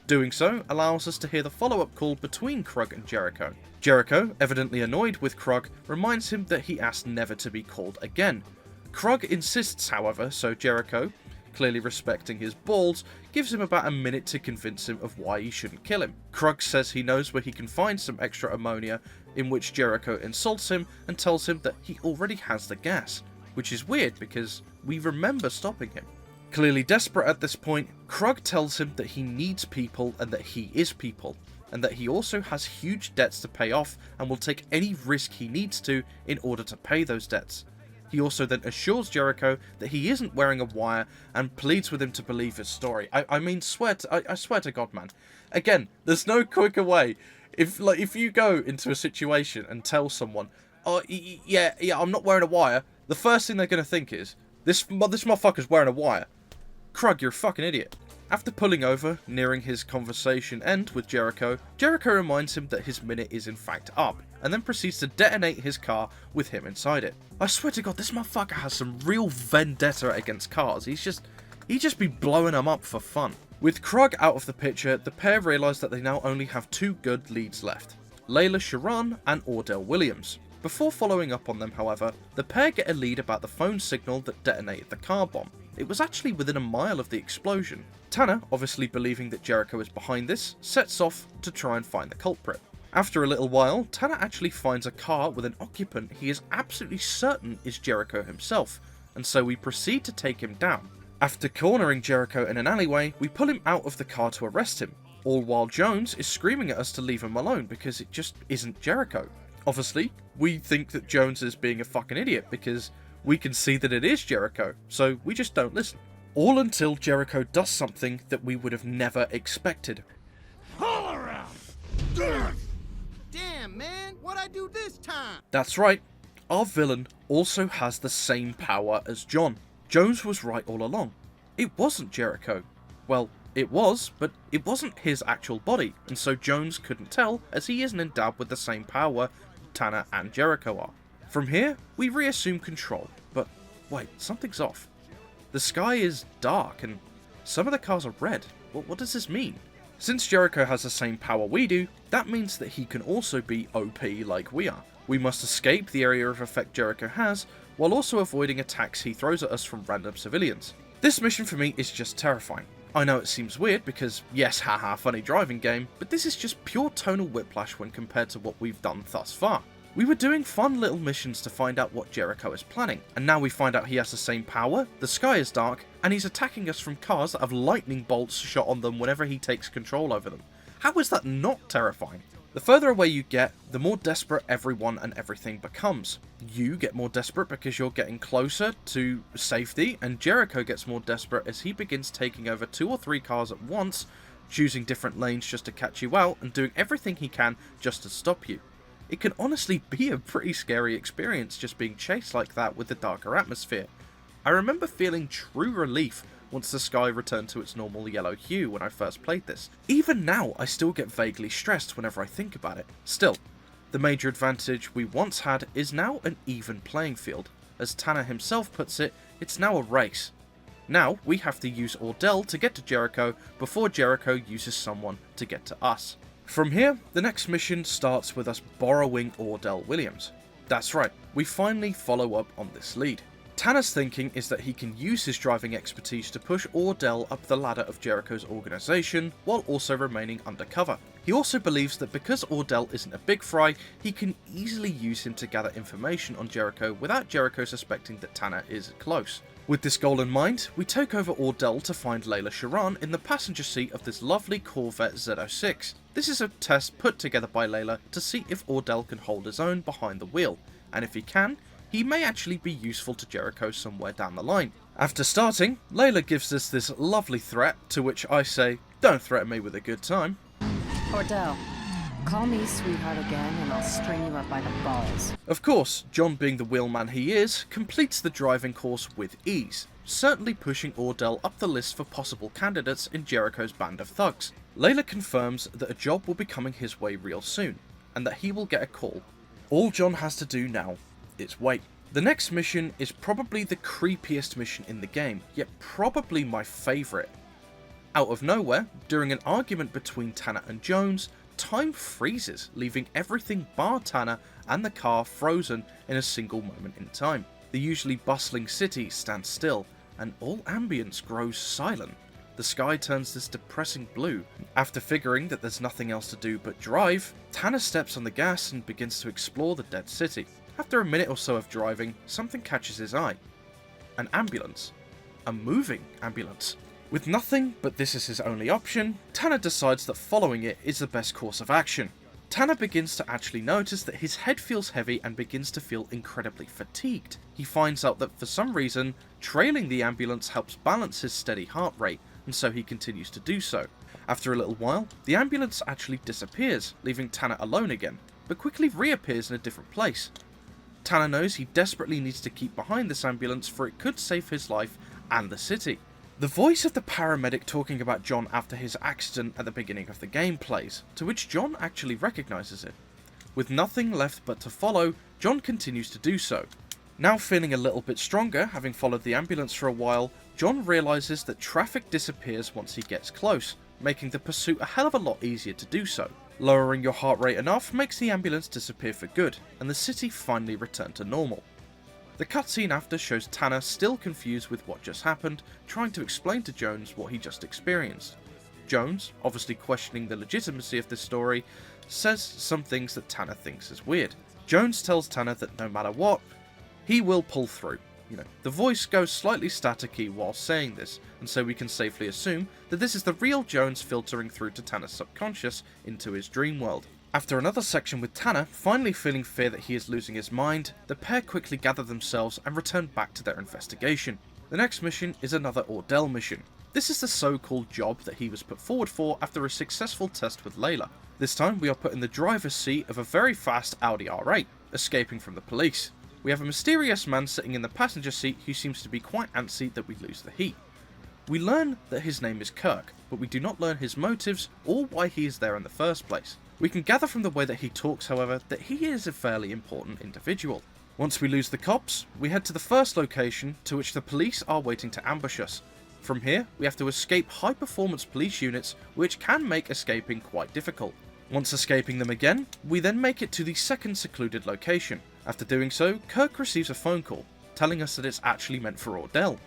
S1: Doing so allows us to hear the follow-up call between Krug and Jericho. Jericho, evidently annoyed with Krug, reminds him that he asked never to be called again. Krug insists, however, so Jericho, clearly respecting his balls, gives him about a minute to convince him of why he shouldn't kill him. Krug says he knows where he can find some extra ammonia, in which Jericho insults him and tells him that he already has the gas, which is weird because we remember stopping him. Clearly desperate at this point, Krug tells him that he needs people and that he is people, and that he also has huge debts to pay off and will take any risk he needs to in order to pay those debts. He also then assures Jericho that he isn't wearing a wire and pleads with him to believe his story. I swear to God, man. Again, there's no quicker way. If you go into a situation and tell someone, oh, yeah, I'm not wearing a wire, the first thing they're going to think is, this motherfucker's wearing a wire. Krug, you're a fucking idiot. After pulling over, nearing his conversation end with Jericho, Jericho reminds him that his minute is in fact up, and then proceeds to detonate his car with him inside it. I swear to God, this motherfucker has some real vendetta against cars. He'd just be blowing them up for fun. With Krug out of the picture, the pair realise that they now only have two good leads left, Layla Sharon and Ordell Williams. Before following up on them, however, the pair get a lead about the phone signal that detonated the car bomb. It was actually within a mile of the explosion. Tanner, obviously believing that Jericho is behind this, sets off to try and find the culprit. After a little while, Tanner actually finds a car with an occupant he is absolutely certain is Jericho himself, and so we proceed to take him down. After cornering Jericho in an alleyway, we pull him out of the car to arrest him, all while Jones is screaming at us to leave him alone because it just isn't Jericho. Obviously, we think that Jones is being a fucking idiot because we can see that it is Jericho, so we just don't listen. All until Jericho does something that we would have never expected.
S3: All around! Damn, man, what'd I do this time?
S1: That's right, our villain also has the same power as John. Jones was right all along. It wasn't Jericho. Well, it was, but it wasn't his actual body, and so Jones couldn't tell as he isn't endowed with the same power Tanner and Jericho are. From here, we reassume control, but wait, something's off. The sky is dark, and some of the cars are red. What does this mean? Since Jericho has the same power we do, that means that he can also be OP like we are. We must escape the area of effect Jericho has, while also avoiding attacks he throws at us from random civilians. This mission for me is just terrifying. I know it seems weird because, yes, haha, funny driving game, but this is just pure tonal whiplash when compared to what we've done thus far. We were doing fun little missions to find out what Jericho is planning, and now we find out he has the same power, the sky is dark, and he's attacking us from cars that have lightning bolts shot on them whenever he takes control over them. How is that not terrifying? The further away you get, the more desperate everyone and everything becomes. You get more desperate because you're getting closer to safety, and Jericho gets more desperate as he begins taking over 2 or 3 cars at once choosing different lanes just to catch you out and doing everything he can just to stop you. It can honestly be a pretty scary experience just being chased like that with the darker atmosphere. I remember feeling true relief once the sky returned to its normal yellow hue when I first played this. Even now, I still get vaguely stressed whenever I think about it. Still, the major advantage we once had is now an even playing field. As Tanner himself puts it, it's now a race. Now, we have to use Ordell to get to Jericho before Jericho uses someone to get to us. From here, the next mission starts with us borrowing Ordell Williams. That's right, we finally follow up on this lead. Tanner's thinking is that he can use his driving expertise to push Ordell up the ladder of Jericho's organisation while also remaining undercover. He also believes that because Ordell isn't a big fry, he can easily use him to gather information on Jericho without Jericho suspecting that Tanner is close. With this goal in mind, we take over Ordell to find Layla Sharan in the passenger seat of this lovely Corvette Z06. This is a test put together by Layla to see if Ordell can hold his own behind the wheel, and if he can, he may actually be useful to Jericho somewhere down the line. After starting, Layla gives us this lovely threat, to which I say, don't threaten me with a good time.
S5: Ordell, call me sweetheart again and I'll string you up by the balls.
S1: Of course, John being the wheelman he is, completes the driving course with ease, certainly pushing Ordell up the list for possible candidates in Jericho's band of thugs. Layla confirms that a job will be coming his way real soon, and that he will get a call. All John has to do now is wait. The next mission is probably the creepiest mission in the game, yet probably my favourite. Out of nowhere, during an argument between Tanner and Jones, time freezes, leaving everything bar Tanner and the car frozen in a single moment in time. The usually bustling city stands still, and all ambience grows silent. The sky turns this depressing blue. After figuring that there's nothing else to do but drive, Tanner steps on the gas and begins to explore the dead city. After a minute or so of driving, something catches his eye. An ambulance. A moving ambulance. With nothing but this as his only option, Tanner decides that following it is the best course of action. Tanner begins to actually notice that his head feels heavy and begins to feel incredibly fatigued. He finds out that for some reason, trailing the ambulance helps balance his steady heart rate, and so he continues to do so. After a little while, the ambulance actually disappears, leaving Tanner alone again, but quickly reappears in a different place. Tanner knows he desperately needs to keep behind this ambulance for it could save his life and the city. The voice of the paramedic talking about John after his accident at the beginning of the game plays, to which John actually recognises it. With nothing left but to follow, John continues to do so. Now feeling a little bit stronger, having followed the ambulance for a while, John realises that traffic disappears once he gets close, making the pursuit a hell of a lot easier to do so. Lowering your heart rate enough makes the ambulance disappear for good, and the city finally returned to normal. The cutscene after shows Tanner still confused with what just happened, trying to explain to Jones what he just experienced. Jones, obviously questioning the legitimacy of this story, says some things that Tanner thinks is weird. Jones tells Tanner that no matter what, he will pull through. The voice goes slightly staticky while saying this, and so we can safely assume that this is the real Jones filtering through to Tanner's subconscious into his dream world. After another section with Tanner finally feeling fear that he is losing his mind, the pair quickly gather themselves and return back to their investigation. The next mission is another Ordell mission. This is the so-called job that he was put forward for after a successful test with Layla. This time we are put in the driver's seat of a very fast Audi R8, escaping from the police. We have a mysterious man sitting in the passenger seat who seems to be quite antsy that we lose the heat. We learn that his name is Kirk, but we do not learn his motives or why he is there in the first place. We can gather from the way that he talks, however, that he is a fairly important individual. Once we lose the cops, we head to the first location to which the police are waiting to ambush us. From here, we have to escape high-performance police units, which can make escaping quite difficult. Once escaping them again, we then make it to the second secluded location. After doing so, Kirk receives a phone call, telling us that it's actually meant for Ordell.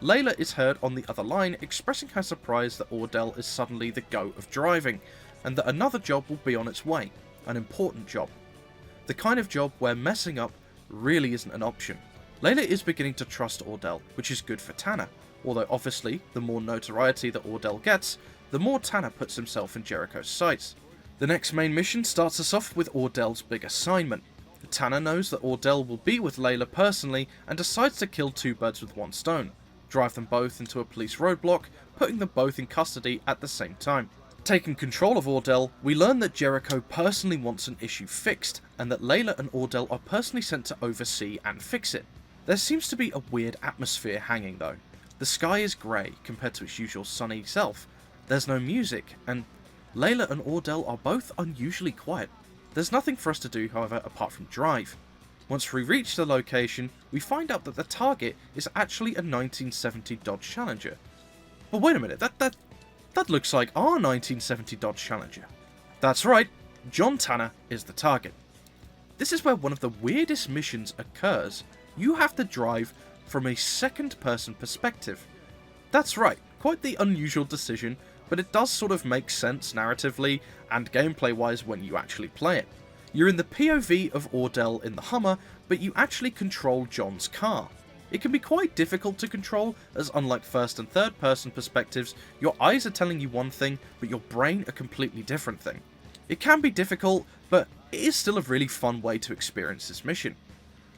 S1: Layla is heard on the other line expressing her surprise that Ordell is suddenly the GOAT of driving, and that another job will be on its way, an important job. The kind of job where messing up really isn't an option. Layla is beginning to trust Ordell, which is good for Tanner, although obviously the more notoriety that Ordell gets, the more Tanner puts himself in Jericho's sights. The next main mission starts us off with Ordell's big assignment. Tanner knows that Ordell will be with Layla personally and decides to kill two birds with one stone, drive them both into a police roadblock, putting them both in custody at the same time. Taking control of Ordell, we learn that Jericho personally wants an issue fixed, and that Layla and Ordell are personally sent to oversee and fix it. There seems to be a weird atmosphere hanging though. The sky is grey compared to its usual sunny self, there's no music, and Layla and Ordell are both unusually quiet. There's nothing for us to do, however, apart from drive. Once we reach the location, we find out that the target is actually a 1970 Dodge Challenger. But wait a minute, that looks like our 1970 Dodge Challenger. That's right, John Tanner is the target. This is where one of the weirdest missions occurs. You have to drive from a second-person perspective. That's right, quite the unusual decision, but it does sort of make sense narratively and gameplay-wise when you actually play it. You're in the POV of Ordell in the Hummer, but you actually control John's car. It can be quite difficult to control, as unlike first and third person perspectives, your eyes are telling you one thing, but your brain a completely different thing. It can be difficult, but it is still a really fun way to experience this mission.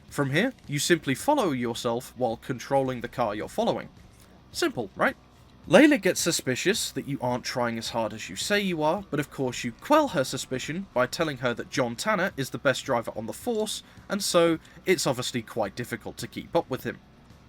S1: From here, you simply follow yourself while controlling the car you're following. Simple, right? Layla gets suspicious that you aren't trying as hard as you say you are, but of course you quell her suspicion by telling her that John Tanner is the best driver on the force, and so it's obviously quite difficult to keep up with him.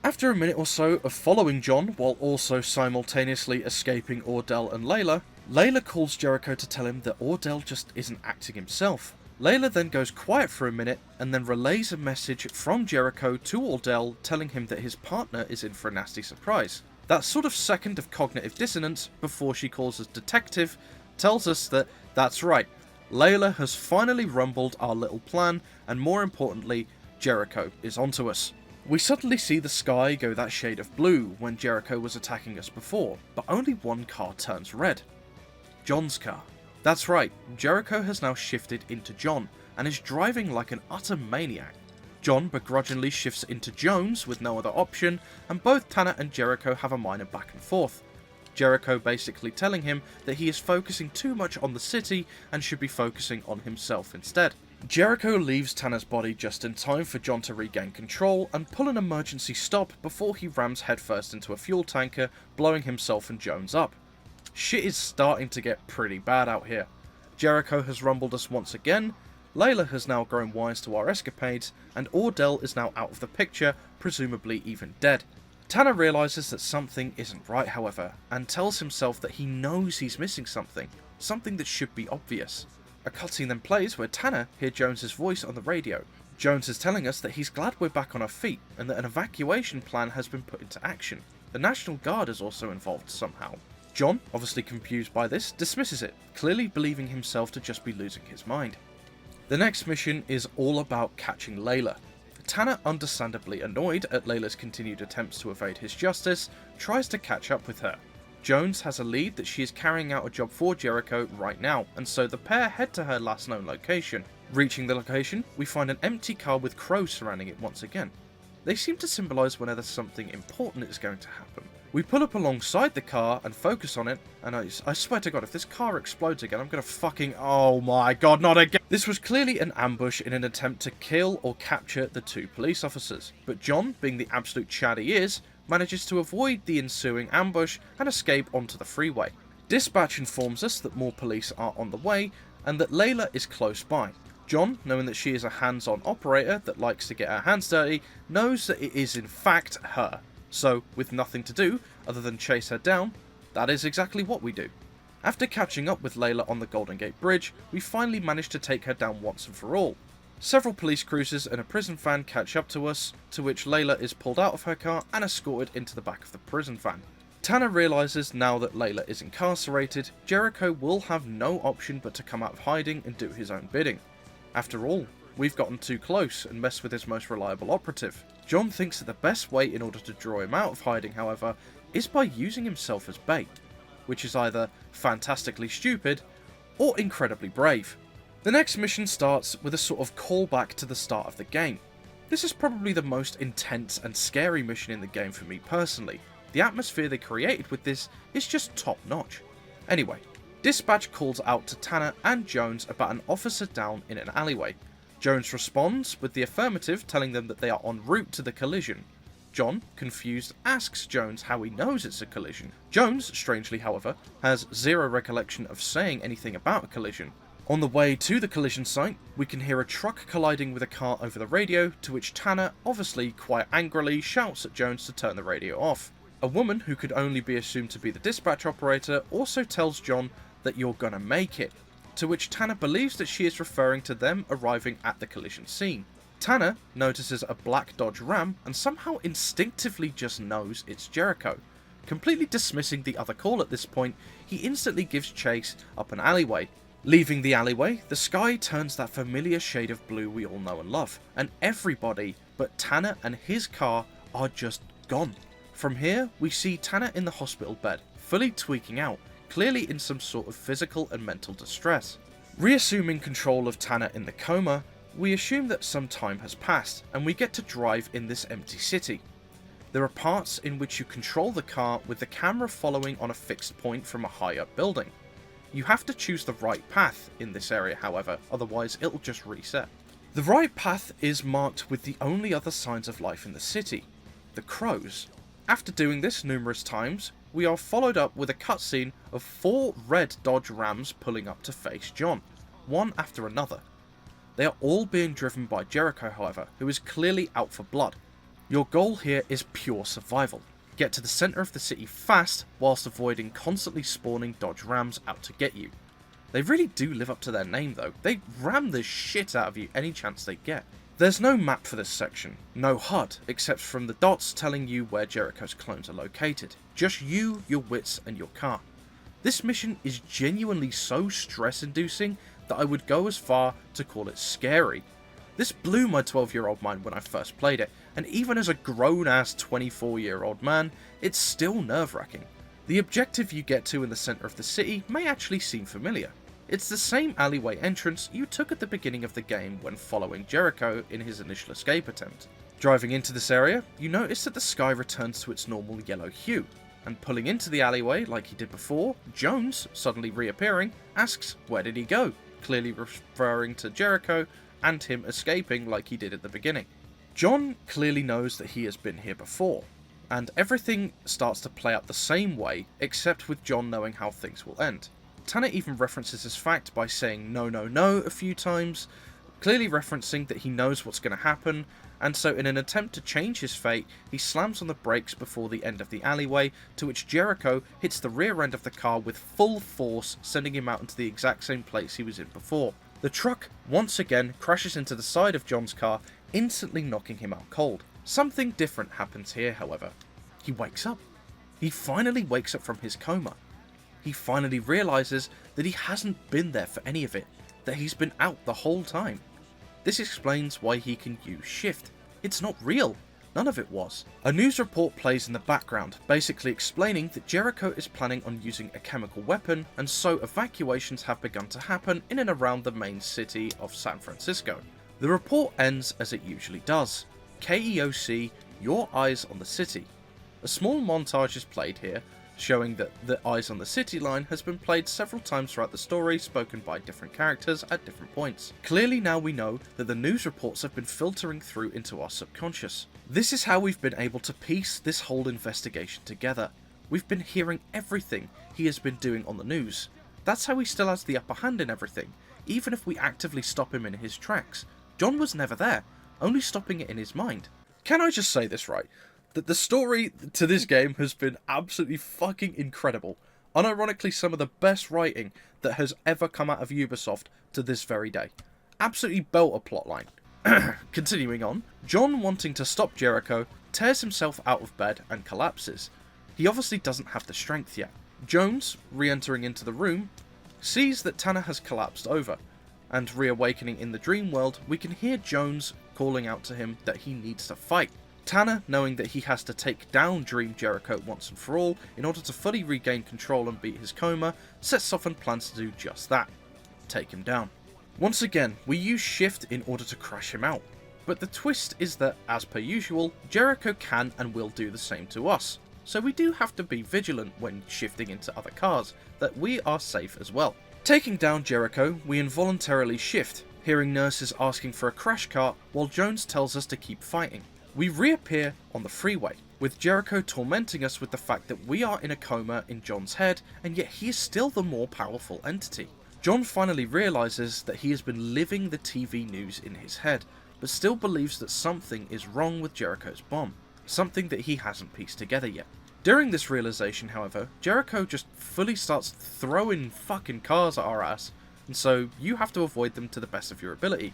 S1: After a minute or so of following John while also simultaneously escaping Ordell and Layla, Layla calls Jericho to tell him that Ordell just isn't acting himself. Layla then goes quiet for a minute and then relays a message from Jericho to Ordell telling him that his partner is in for a nasty surprise. That sort of second of cognitive dissonance before she calls us detective tells us that that's right, Layla has finally rumbled our little plan, and more importantly, Jericho is onto us. We suddenly see the sky go that shade of blue when Jericho was attacking us before, but only one car turns red. John's car. That's right, Jericho has now shifted into John, and is driving like an utter maniac. John begrudgingly shifts into Jones with no other option, and both Tanner and Jericho have a minor back and forth. Jericho basically telling him that he is focusing too much on the city and should be focusing on himself instead. Jericho leaves Tanner's body just in time for John to regain control and pull an emergency stop before he rams headfirst into a fuel tanker, blowing himself and Jones up. Shit is starting to get pretty bad out here. Jericho has rumbled us once again, Layla has now grown wise to our escapades, and Ordell is now out of the picture, presumably even dead. Tanner realises that something isn't right, however, and tells himself that he knows he's missing something that should be obvious. A cutscene then plays where Tanner hears Jones's voice on the radio. Jones is telling us that he's glad we're back on our feet, and that an evacuation plan has been put into action. The National Guard is also involved somehow. John, obviously confused by this, dismisses it, clearly believing himself to just be losing his mind. The next mission is all about catching Layla. Tanner, understandably annoyed at Layla's continued attempts to evade his justice, tries to catch up with her. Jones has a lead that she is carrying out a job for Jericho right now, and so the pair head to her last known location. Reaching the location, we find an empty car with crows surrounding it once again. They seem to symbolise whenever something important is going to happen. We pull up alongside the car and focus on it, and I swear to god, if this car explodes again, I'm gonna fucking... oh my god, not again! This was clearly an ambush in an attempt to kill or capture the two police officers, but John, being the absolute chad he is, manages to avoid the ensuing ambush and escape onto the freeway. Dispatch informs us that more police are on the way, and that Layla is close by. John, knowing that she is a hands-on operator that likes to get her hands dirty, knows that it is in fact her. So, with nothing to do other than chase her down, that is exactly what we do. After catching up with Layla on the Golden Gate Bridge, we finally manage to take her down once and for all. Several police cruisers and a prison van catch up to us, to which Layla is pulled out of her car and escorted into the back of the prison van. Tanner realises now that Layla is incarcerated, Jericho will have no option but to come out of hiding and do his own bidding. After all, we've gotten too close and messed with his most reliable operative. John thinks that the best way in order to draw him out of hiding, however, is by using himself as bait, which is either fantastically stupid or incredibly brave. The next mission starts with a sort of callback to the start of the game. This is probably the most intense and scary mission in the game for me personally. The atmosphere they created with this is just top notch. Anyway, Dispatch calls out to Tanner and Jones about an officer down in an alleyway. Jones responds with the affirmative, telling them that they are en route to the collision. John, confused, asks Jones how he knows it's a collision. Jones, strangely however, has zero recollection of saying anything about a collision. On the way to the collision site, we can hear a truck colliding with a car over the radio, to which Tanner, obviously quite angrily, shouts at Jones to turn the radio off. A woman, who could only be assumed to be the dispatch operator, also tells John that you're gonna make it, to which Tanner believes that she is referring to them arriving at the collision scene. Tanner notices a black Dodge Ram and somehow instinctively just knows it's Jericho. Completely dismissing the other call at this point, he instantly gives chase up an alleyway. Leaving the alleyway, the sky turns that familiar shade of blue we all know and love, and everybody but Tanner and his car are just gone. From here, we see Tanner in the hospital bed, fully tweaking out, clearly in some sort of physical and mental distress. Reassuming control of Tanner in the coma, we assume that some time has passed, and we get to drive in this empty city. There are parts in which you control the car with the camera following on a fixed point from a high up building. You have to choose the right path in this area, however, otherwise it'll just reset. The right path is marked with the only other signs of life in the city, the crows. After doing this numerous times, we are followed up with a cutscene of 4 red Dodge Rams pulling up to face John, one after another. They are all being driven by Jericho, however, who is clearly out for blood. Your goal here is pure survival. Get to the centre of the city fast, whilst avoiding constantly spawning Dodge Rams out to get you. They really do live up to their name though, they ram the shit out of you any chance they get. There's no map for this section, no HUD, except from the dots telling you where Jericho's clones are located. Just you, your wits, and your car. This mission is genuinely so stress-inducing that I would go as far to call it scary. This blew my 12-year-old mind when I first played it, and even as a grown-ass 24-year-old man, it's still nerve-wracking. The objective you get to in the centre of the city may actually seem familiar. It's the same alleyway entrance you took at the beginning of the game when following Jericho in his initial escape attempt. Driving into this area, you notice that the sky returns to its normal yellow hue, and pulling into the alleyway like he did before, Jones, suddenly reappearing, asks where did he go, clearly referring to Jericho and him escaping like he did at the beginning. John clearly knows that he has been here before, and everything starts to play out the same way, except with John knowing how things will end. Tanner even references this fact by saying no no no a few times, clearly referencing that he knows what's going to happen, and so in an attempt to change his fate, he slams on the brakes before the end of the alleyway, to which Jericho hits the rear end of the car with full force, sending him out into the exact same place he was in before. The truck, once again, crashes into the side of John's car, instantly knocking him out cold. Something different happens here, however. He wakes up. He finally wakes up from his coma. He finally realises that he hasn't been there for any of it, that he's been out the whole time. This explains why he can use shift. It's not real. None of it was. A news report plays in the background, basically explaining that Jericho is planning on using a chemical weapon, and so evacuations have begun to happen in and around the main city of San Francisco. The report ends as it usually does. KEOC, your eyes on the city. A small montage is played here, showing that the eyes on the city line has been played several times throughout the story, spoken by different characters at different points. Clearly now we know that the news reports have been filtering through into our subconscious. This is how we've been able to piece this whole investigation together. We've been hearing everything he has been doing on the news. That's how he still has the upper hand in everything, even if we actively stop him in his tracks. John was never there, only stopping it in his mind. Can I just say this right? That the story to this game has been absolutely fucking incredible. Unironically, some of the best writing that has ever come out of Ubisoft to this very day. Absolutely belt a plotline. Continuing on, John, wanting to stop Jericho, tears himself out of bed and collapses. He obviously doesn't have the strength yet. Jones, re-entering into the room, sees that Tanner has collapsed over, and reawakening in the dream world, we can hear Jones calling out to him that he needs to fight. Tanner, knowing that he has to take down Dream Jericho once and for all in order to fully regain control and beat his coma, sets off and plans to do just that. Take him down. Once again, we use shift in order to crash him out, but the twist is that, as per usual, Jericho can and will do the same to us, so we do have to be vigilant when shifting into other cars, that we are safe as well. Taking down Jericho, we involuntarily shift, hearing nurses asking for a crash cart while Jones tells us to keep fighting. We reappear on the freeway, with Jericho tormenting us with the fact that we are in a coma in John's head, and yet he is still the more powerful entity. John finally realises that he has been living the TV news in his head, but still believes that something is wrong with Jericho's bomb, something that he hasn't pieced together yet. During this realization, however, Jericho just fully starts throwing fucking cars at our ass, and so you have to avoid them to the best of your ability.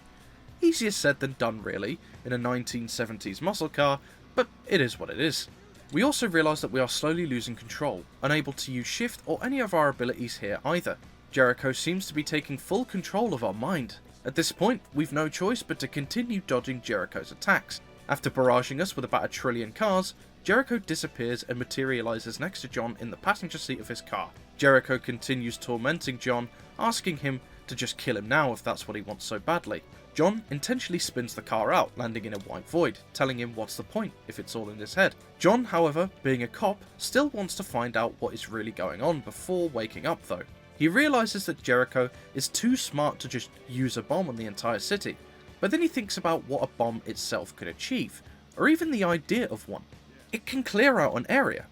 S1: Easier said than done really, in a 1970s muscle car, but it is what it is. We also realise that we are slowly losing control, unable to use shift or any of our abilities here either. Jericho seems to be taking full control of our mind. At this point, we've no choice but to continue dodging Jericho's attacks. After barraging us with about 1 trillion cars, Jericho disappears and materialises next to John in the passenger seat of his car. Jericho continues tormenting John, asking him to just kill him now if that's what he wants so badly. John intentionally spins the car out, landing in a white void, telling him what's the point if it's all in his head. John, however, being a cop, still wants to find out what is really going on before waking up though. He realises that Jericho is too smart to just use a bomb on the entire city, but then he thinks about what a bomb itself could achieve, or even the idea of one. It can clear out an area,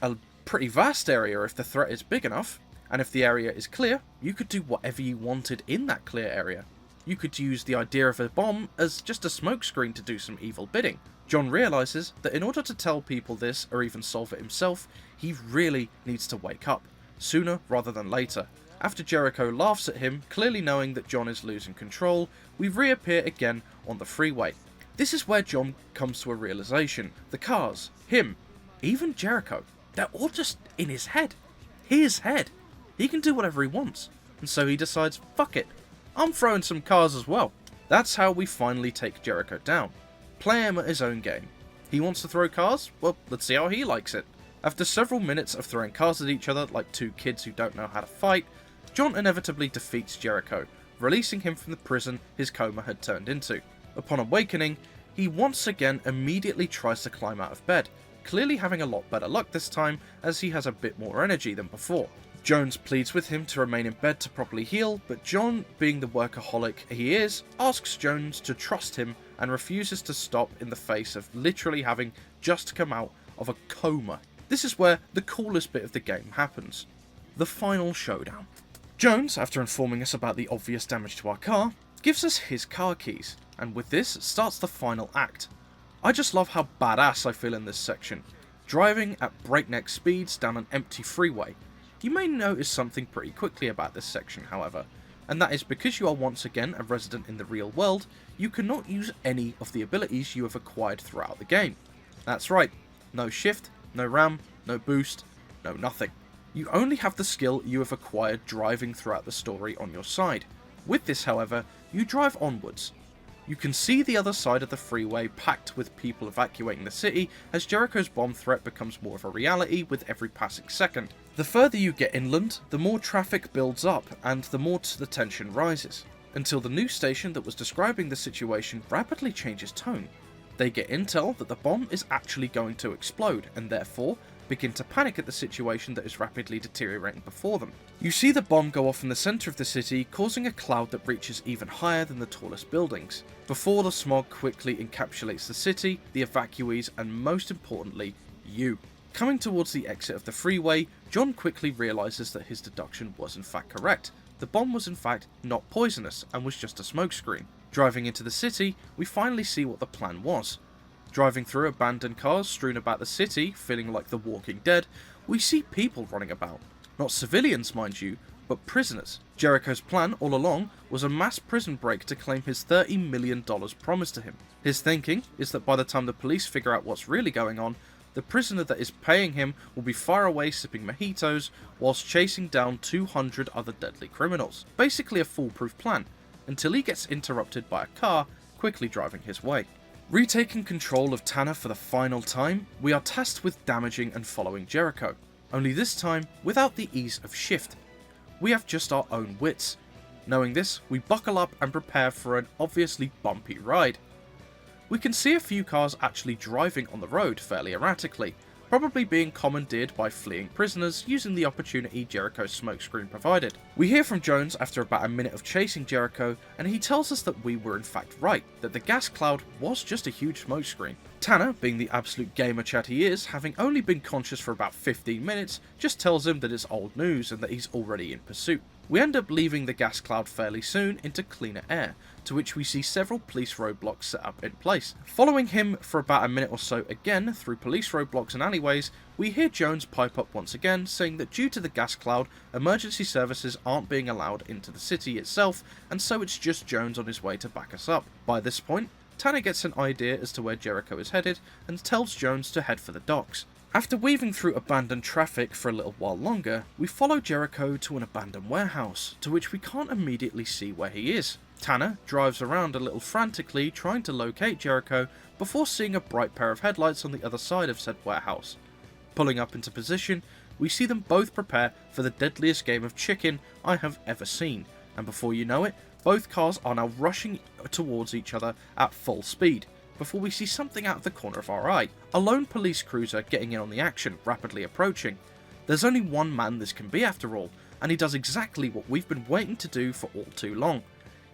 S1: a pretty vast area if the threat is big enough, and if the area is clear, you could do whatever you wanted in that clear area. You could use the idea of a bomb as just a smokescreen to do some evil bidding. John realises that in order to tell people this, or even solve it himself, he really needs to wake up, sooner rather than later. After Jericho laughs at him, clearly knowing that John is losing control, we reappear again on the freeway. This is where John comes to a realization. The cars, him, even Jericho, they're all just in his head. His head. He can do whatever he wants. And so he decides, fuck it, I'm throwing some cars as well. That's how we finally take Jericho down. Play him at his own game. He wants to throw cars? Well, let's see how he likes it. After several minutes of throwing cars at each other like two kids who don't know how to fight, John inevitably defeats Jericho, releasing him from the prison his coma had turned into. Upon awakening, he once again immediately tries to climb out of bed, clearly having a lot better luck this time as he has a bit more energy than before. Jones pleads with him to remain in bed to properly heal, but John, being the workaholic he is, asks Jones to trust him and refuses to stop in the face of literally having just come out of a coma. This is where the coolest bit of the game happens. The final showdown. Jones, after informing us about the obvious damage to our car, gives us his car keys, and with this starts the final act. I just love how badass I feel in this section, driving at breakneck speeds down an empty freeway. You may notice something pretty quickly about this section, however, and that is because you are once again a resident in the real world, you cannot use any of the abilities you have acquired throughout the game. That's right, no shift, no ram, no boost, no nothing. You only have the skill you have acquired driving throughout the story on your side. With this, however, you drive onwards. You can see the other side of the freeway packed with people evacuating the city as Jericho's bomb threat becomes more of a reality with every passing second. The further you get inland, the more traffic builds up and the more the tension rises, until the news station that was describing the situation rapidly changes tone. They get intel that the bomb is actually going to explode and therefore begin to panic at the situation that is rapidly deteriorating before them. You see the bomb go off in the centre of the city, causing a cloud that reaches even higher than the tallest buildings, before the smog quickly encapsulates the city, the evacuees, and most importantly, you. Coming towards the exit of the freeway, John quickly realises that his deduction was in fact correct. The bomb was in fact not poisonous and was just a smokescreen. Driving into the city, we finally see what the plan was. Driving through abandoned cars strewn about the city, feeling like the Walking Dead, we see people running about. Not civilians, mind you, but prisoners. Jericho's plan all along was a mass prison break to claim his $30 million promised to him. His thinking is that by the time the police figure out what's really going on, the prisoner that is paying him will be far away sipping mojitos whilst chasing down 200 other deadly criminals. Basically a foolproof plan, until he gets interrupted by a car quickly driving his way. Retaking control of Tanner for the final time, we are tasked with damaging and following Jericho, only this time without the ease of shift. We have just our own wits. Knowing this, we buckle up and prepare for an obviously bumpy ride. We can see a few cars actually driving on the road fairly erratically, probably being commandeered by fleeing prisoners using the opportunity Jericho's smokescreen provided. We hear from Jones after about a minute of chasing Jericho, and he tells us that we were in fact right, that the gas cloud was just a huge smokescreen. Tanner, being the absolute gamer chat he is, having only been conscious for about 15 minutes, just tells him that it's old news and that he's already in pursuit. We end up leaving the gas cloud fairly soon into cleaner air, to which we see several police roadblocks set up in place. Following him for about a minute or so again through police roadblocks and alleyways, we hear Jones pipe up once again, saying that due to the gas cloud, emergency services aren't being allowed into the city itself, and so it's just Jones on his way to back us up. By this point, Tanner gets an idea as to where Jericho is headed, and tells Jones to head for the docks. After weaving through abandoned traffic for a little while longer, we follow Jericho to an abandoned warehouse, to which we can't immediately see where he is. Tanner drives around a little frantically trying to locate Jericho before seeing a bright pair of headlights on the other side of said warehouse. Pulling up into position, we see them both prepare for the deadliest game of chicken I have ever seen, and before you know it, both cars are now rushing towards each other at full speed, before we see something out of the corner of our eye. A lone police cruiser getting in on the action, rapidly approaching. There's only one man this can be after all, and he does exactly what we've been waiting to do for all too long.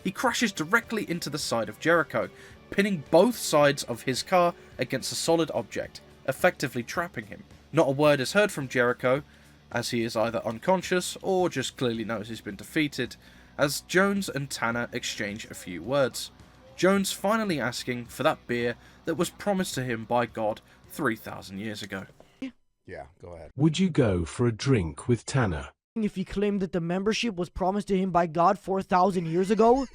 S1: He crashes directly into the side of Jericho, pinning both sides of his car against a solid object, effectively trapping him. Not a word is heard from Jericho, as he is either unconscious or just clearly knows he's been defeated, as Jones and Tanner exchange a few words. Jones finally asking for that beer that was promised to him by God 3,000 years ago.
S6: Yeah, go ahead.
S7: Would you go for a drink with Tanner?
S8: If he claimed that the membership was promised to him by God 4,000 years ago?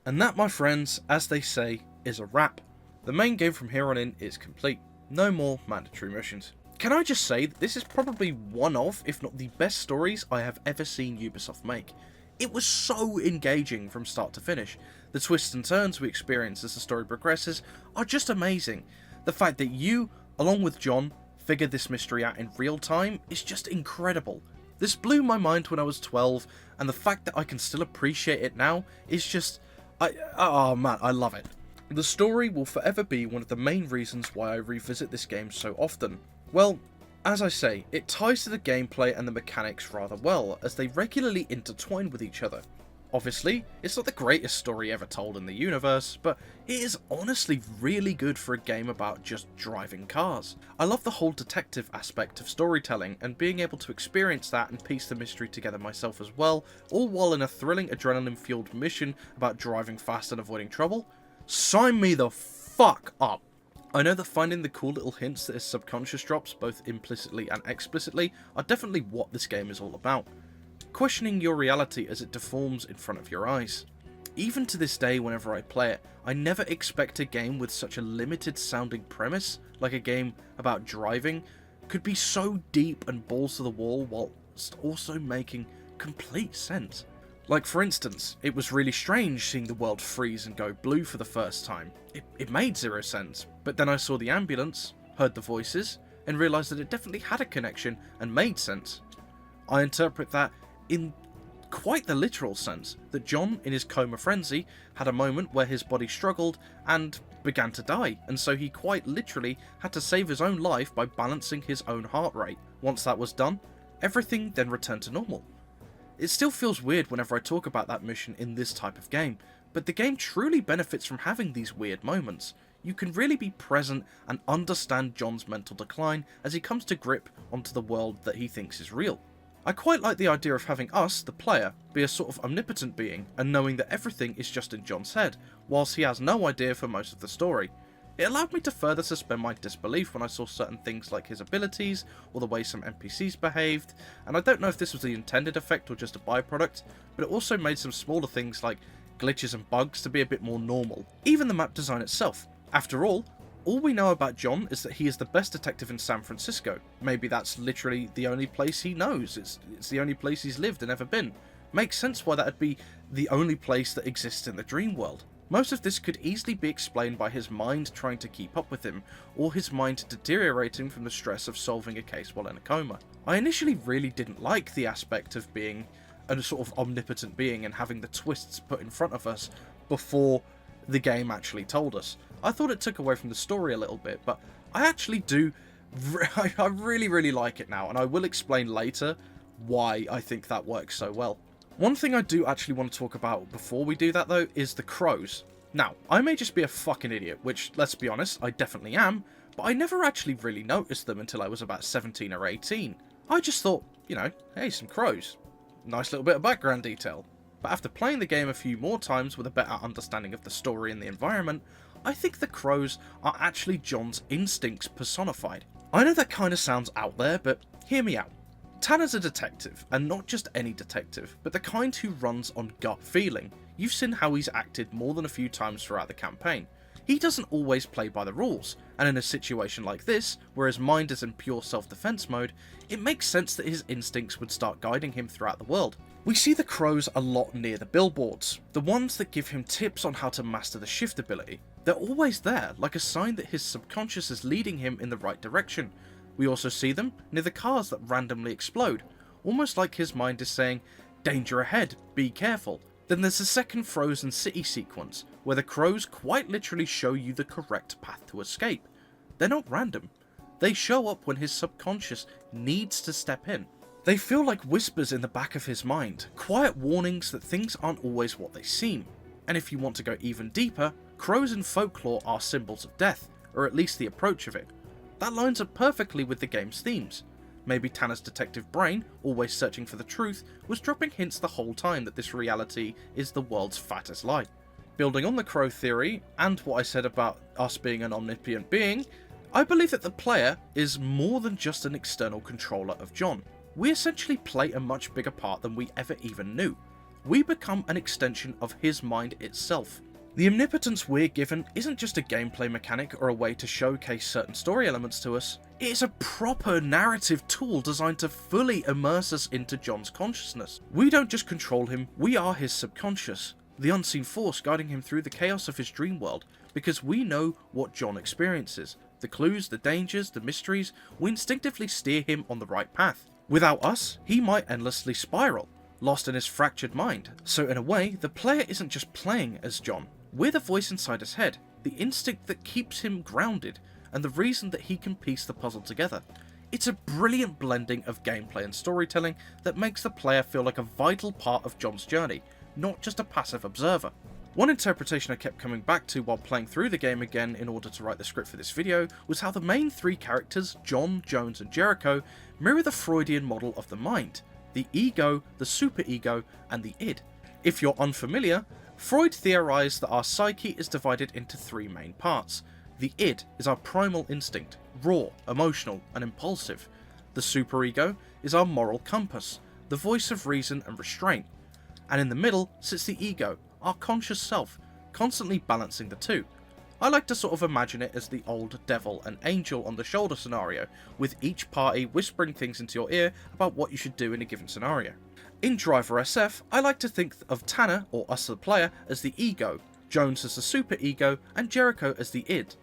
S1: And that, my friends, as they say, is a wrap. The main game from here on in is complete. No more mandatory missions. Can I just say that this is probably one of, if not the best stories I have ever seen Ubisoft make. It was so engaging from start to finish. The twists and turns we experience as the story progresses are just amazing. The fact that you, along with John, figured this mystery out in real time is just incredible. This blew my mind when I was 12, and the fact that I can still appreciate it now is just... oh man, I love it. The story will forever be one of the main reasons why I revisit this game so often. Well, as I say, it ties to the gameplay and the mechanics rather well, as they regularly intertwine with each other. Obviously, it's not the greatest story ever told in the universe, but it is honestly really good for a game about just driving cars. I love the whole detective aspect of storytelling, and being able to experience that and piece the mystery together myself as well, all while in a thrilling adrenaline-fueled mission about driving fast and avoiding trouble. Sign me the fuck up! I know that finding the cool little hints that his subconscious drops, both implicitly and explicitly, are definitely what this game is all about. Questioning your reality as it deforms in front of your eyes. Even to this day, whenever I play it, I never expect a game with such a limited sounding premise, like a game about driving, could be so deep and balls to the wall whilst also making complete sense. Like for instance, it was really strange seeing the world freeze and go blue for the first time. It made zero sense, but then I saw the ambulance, heard the voices, and realised that it definitely had a connection and made sense. I interpret that in quite the literal sense, that John, in his coma frenzy, had a moment where his body struggled and began to die, and so he quite literally had to save his own life by balancing his own heart rate. Once that was done, everything then returned to normal. It still feels weird whenever I talk about that mission in this type of game, but the game truly benefits from having these weird moments. You can really be present and understand John's mental decline as he comes to grip onto the world that he thinks is real. I quite like the idea of having us, the player, be a sort of omnipotent being, and knowing that everything is just in John's head, whilst he has no idea for most of the story. It allowed me to further suspend my disbelief when I saw certain things like his abilities, or the way some NPCs behaved, and I don't know if this was the intended effect or just a byproduct, but it also made some smaller things like glitches and bugs to be a bit more normal. Even the map design itself. After all we know about John is that he is the best detective in San Francisco. Maybe that's literally the only place he knows, it's the only place he's lived and ever been. Makes sense why that'd be the only place that exists in the dream world. Most of this could easily be explained by his mind trying to keep up with him, or his mind deteriorating from the stress of solving a case while in a coma. I initially really didn't like the aspect of being a sort of omnipotent being and having the twists put in front of us before the game actually told us. I thought it took away from the story a little bit, but I actually do I really like it now, and I will explain later why I think that works so well. One thing I do actually want to talk about before we do that though is the crows. Now, I may just be a fucking idiot, which, let's be honest, I definitely am, but I never actually really noticed them until I was about 17 or 18. I just thought, you know, hey, some crows. Nice little bit of background detail. But after playing the game a few more times with a better understanding of the story and the environment, I think the crows are actually John's instincts personified. I know that kind of sounds out there, but hear me out. Tanner's a detective, and not just any detective, but the kind who runs on gut feeling. You've seen how he's acted more than a few times throughout the campaign. He doesn't always play by the rules, and in a situation like this, where his mind is in pure self-defense mode, it makes sense that his instincts would start guiding him throughout the world. We see the crows a lot near the billboards, the ones that give him tips on how to master the shift ability. They're always there, like a sign that his subconscious is leading him in the right direction. We also see them near the cars that randomly explode, almost like his mind is saying, "Danger ahead, be careful." Then there's the second frozen city sequence, where the crows quite literally show you the correct path to escape. They're not random. They show up when his subconscious needs to step in. They feel like whispers in the back of his mind, quiet warnings that things aren't always what they seem. And if you want to go even deeper, crows in folklore are symbols of death, or at least the approach of it. That lines up perfectly with the game's themes. Maybe Tanner's detective brain, always searching for the truth, was dropping hints the whole time that this reality is the world's fattest lie. Building on the crow theory, and what I said about us being an omnipotent being, I believe that the player is more than just an external controller of John. We essentially play a much bigger part than we ever even knew. We become an extension of his mind itself. The omnipotence we're given isn't just a gameplay mechanic or a way to showcase certain story elements to us, it is a proper narrative tool designed to fully immerse us into John's consciousness. We don't just control him, we are his subconscious, the unseen force guiding him through the chaos of his dream world, because we know what John experiences. The clues, the dangers, the mysteries, we instinctively steer him on the right path. Without us, he might endlessly spiral, lost in his fractured mind. So in a way, the player isn't just playing as John. We're the voice inside his head, the instinct that keeps him grounded, and the reason that he can piece the puzzle together. It's a brilliant blending of gameplay and storytelling that makes the player feel like a vital part of John's journey, not just a passive observer. One interpretation I kept coming back to while playing through the game again in order to write the script for this video was how the main three characters, John, Jones and Jericho, mirror the Freudian model of the mind, the ego, the superego and the id. If you're unfamiliar, Freud theorized that our psyche is divided into three main parts. The id is our primal instinct, raw, emotional and impulsive. The superego is our moral compass, the voice of reason and restraint. And in the middle sits the ego, our conscious self, constantly balancing the two. I like to sort of imagine it as the old devil and angel on the shoulder scenario, with each party whispering things into your ear about what you should do in a given scenario. In Driver SF, I like to think of Tanner, or us the player, as the ego, Jones as the superego, and Jericho as the id.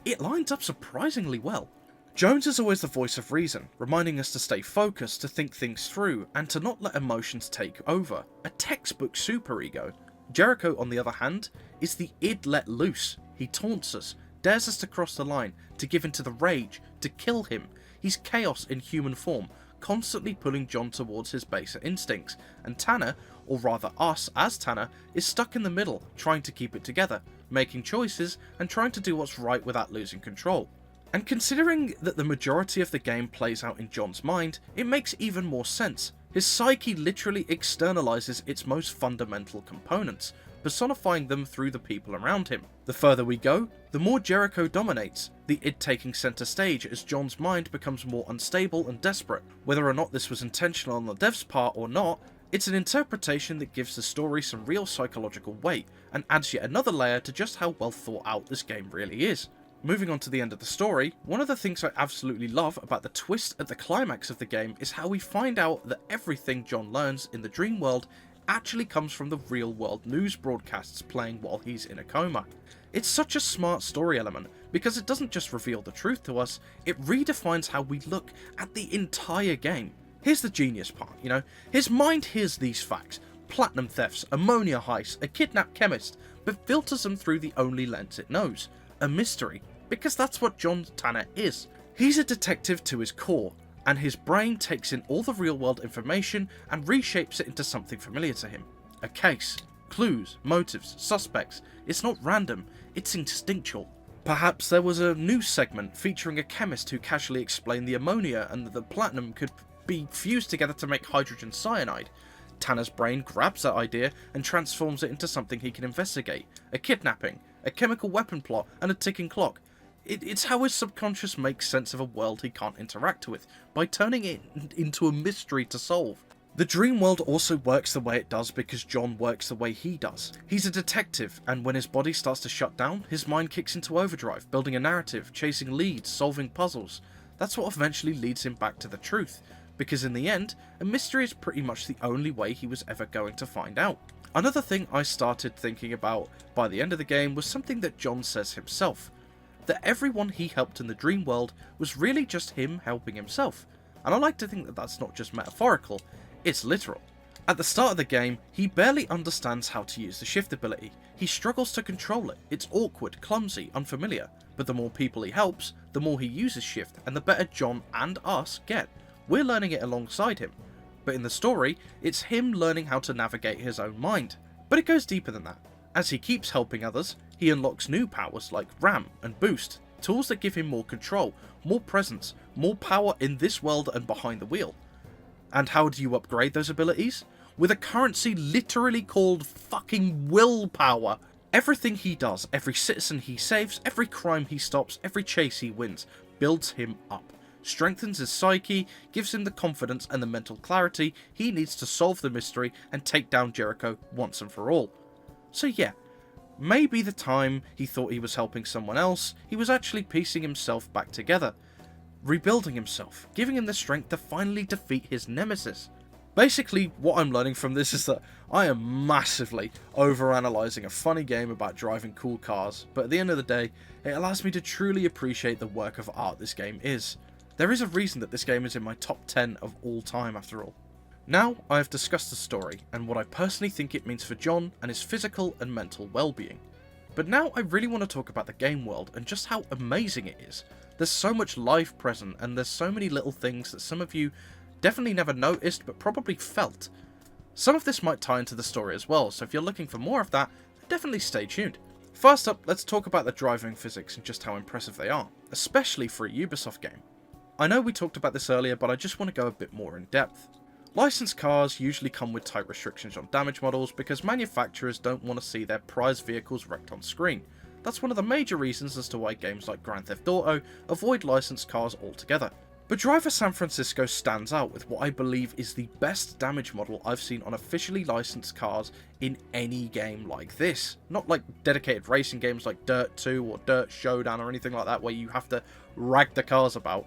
S1: It lines up surprisingly well. Jones is always the voice of reason, reminding us to stay focused, to think things through, and to not let emotions take over. A textbook superego. Jericho, on the other hand, is the id let loose. He taunts us, dares us to cross the line, to give in to the rage, to kill him. He's chaos in human form, constantly pulling John towards his baser instincts, and Tanner, or rather us as Tanner, is stuck in the middle, trying to keep it together, making choices and trying to do what's right without losing control. And considering that the majority of the game plays out in John's mind, it makes even more sense. His psyche literally externalizes its most fundamental components, personifying them through the people around him. The further we go, the more Jericho dominates, the id taking center stage as John's mind becomes more unstable and desperate. Whether or not this was intentional on the dev's part or not, it's an interpretation that gives the story some real psychological weight, and adds yet another layer to just how well thought out this game really is. Moving on to the end of the story, one of the things I absolutely love about the twist at the climax of the game is how we find out that everything John learns in the dream world actually comes from the real world news broadcasts playing while he's in a coma. It's such a smart story element, because it doesn't just reveal the truth to us, it redefines how we look at the entire game. Here's the genius part, you know, his mind hears these facts, platinum thefts, ammonia heists, a kidnapped chemist, but filters them through the only lens it knows, a mystery, because that's what John Tanner is. He's a detective to his core, and his brain takes in all the real-world information and reshapes it into something familiar to him. A case, clues, motives, suspects. It's not random, it's instinctual. Perhaps there was a news segment featuring a chemist who casually explained the ammonia and that the platinum could be fused together to make hydrogen cyanide. Tanner's brain grabs that idea and transforms it into something he can investigate. A kidnapping, a chemical weapon plot, and a ticking clock. It's how his subconscious makes sense of a world he can't interact with, by turning it into a mystery to solve. The dream world also works the way it does because John works the way he does. He's a detective, and when his body starts to shut down, his mind kicks into overdrive, building a narrative, chasing leads, solving puzzles. That's what eventually leads him back to the truth, because in the end, a mystery is pretty much the only way he was ever going to find out. Another thing I started thinking about by the end of the game was something that John says himself. That everyone he helped in the dream world was really just him helping himself. And I like to think that that's not just metaphorical, it's literal. At the start of the game, he barely understands how to use the shift ability. He struggles to control it. It's awkward, clumsy, unfamiliar. But the more people he helps, the more he uses shift, and the better John and us get. We're learning it alongside him. But in the story, it's him learning how to navigate his own mind. But it goes deeper than that. As he keeps helping others, he unlocks new powers like Ram and Boost, tools that give him more control, more presence, more power in this world and behind the wheel. And how do you upgrade those abilities? With a currency literally called fucking willpower. Everything he does, every citizen he saves, every crime he stops, every chase he wins, builds him up, strengthens his psyche, gives him the confidence and the mental clarity he needs to solve the mystery and take down Jericho once and for all. So yeah, maybe the time he thought he was helping someone else, he was actually piecing himself back together, rebuilding himself, giving him the strength to finally defeat his nemesis. Basically, what I'm learning from this is that I am massively overanalyzing a funny game about driving cool cars, but at the end of the day, it allows me to truly appreciate the work of art this game is. There is a reason that this game is in my top 10 of all time after all. Now, I have discussed the story, and what I personally think it means for John and his physical and mental well-being. But now I really want to talk about the game world and just how amazing it is. There's so much life present, and there's so many little things that some of you definitely never noticed, but probably felt. Some of this might tie into the story as well, so if you're looking for more of that, definitely stay tuned. First up, let's talk about the driving physics and just how impressive they are, especially for a Ubisoft game. I know we talked about this earlier, but I just want to go a bit more in depth. Licensed cars usually come with tight restrictions on damage models because manufacturers don't want to see their prized vehicles wrecked on screen. That's one of the major reasons as to why games like Grand Theft Auto avoid licensed cars altogether. But Driver San Francisco stands out with what I believe is the best damage model I've seen on officially licensed cars in any game like this. Not like dedicated racing games like Dirt 2 or Dirt Showdown or anything like that where you have to rag the cars about.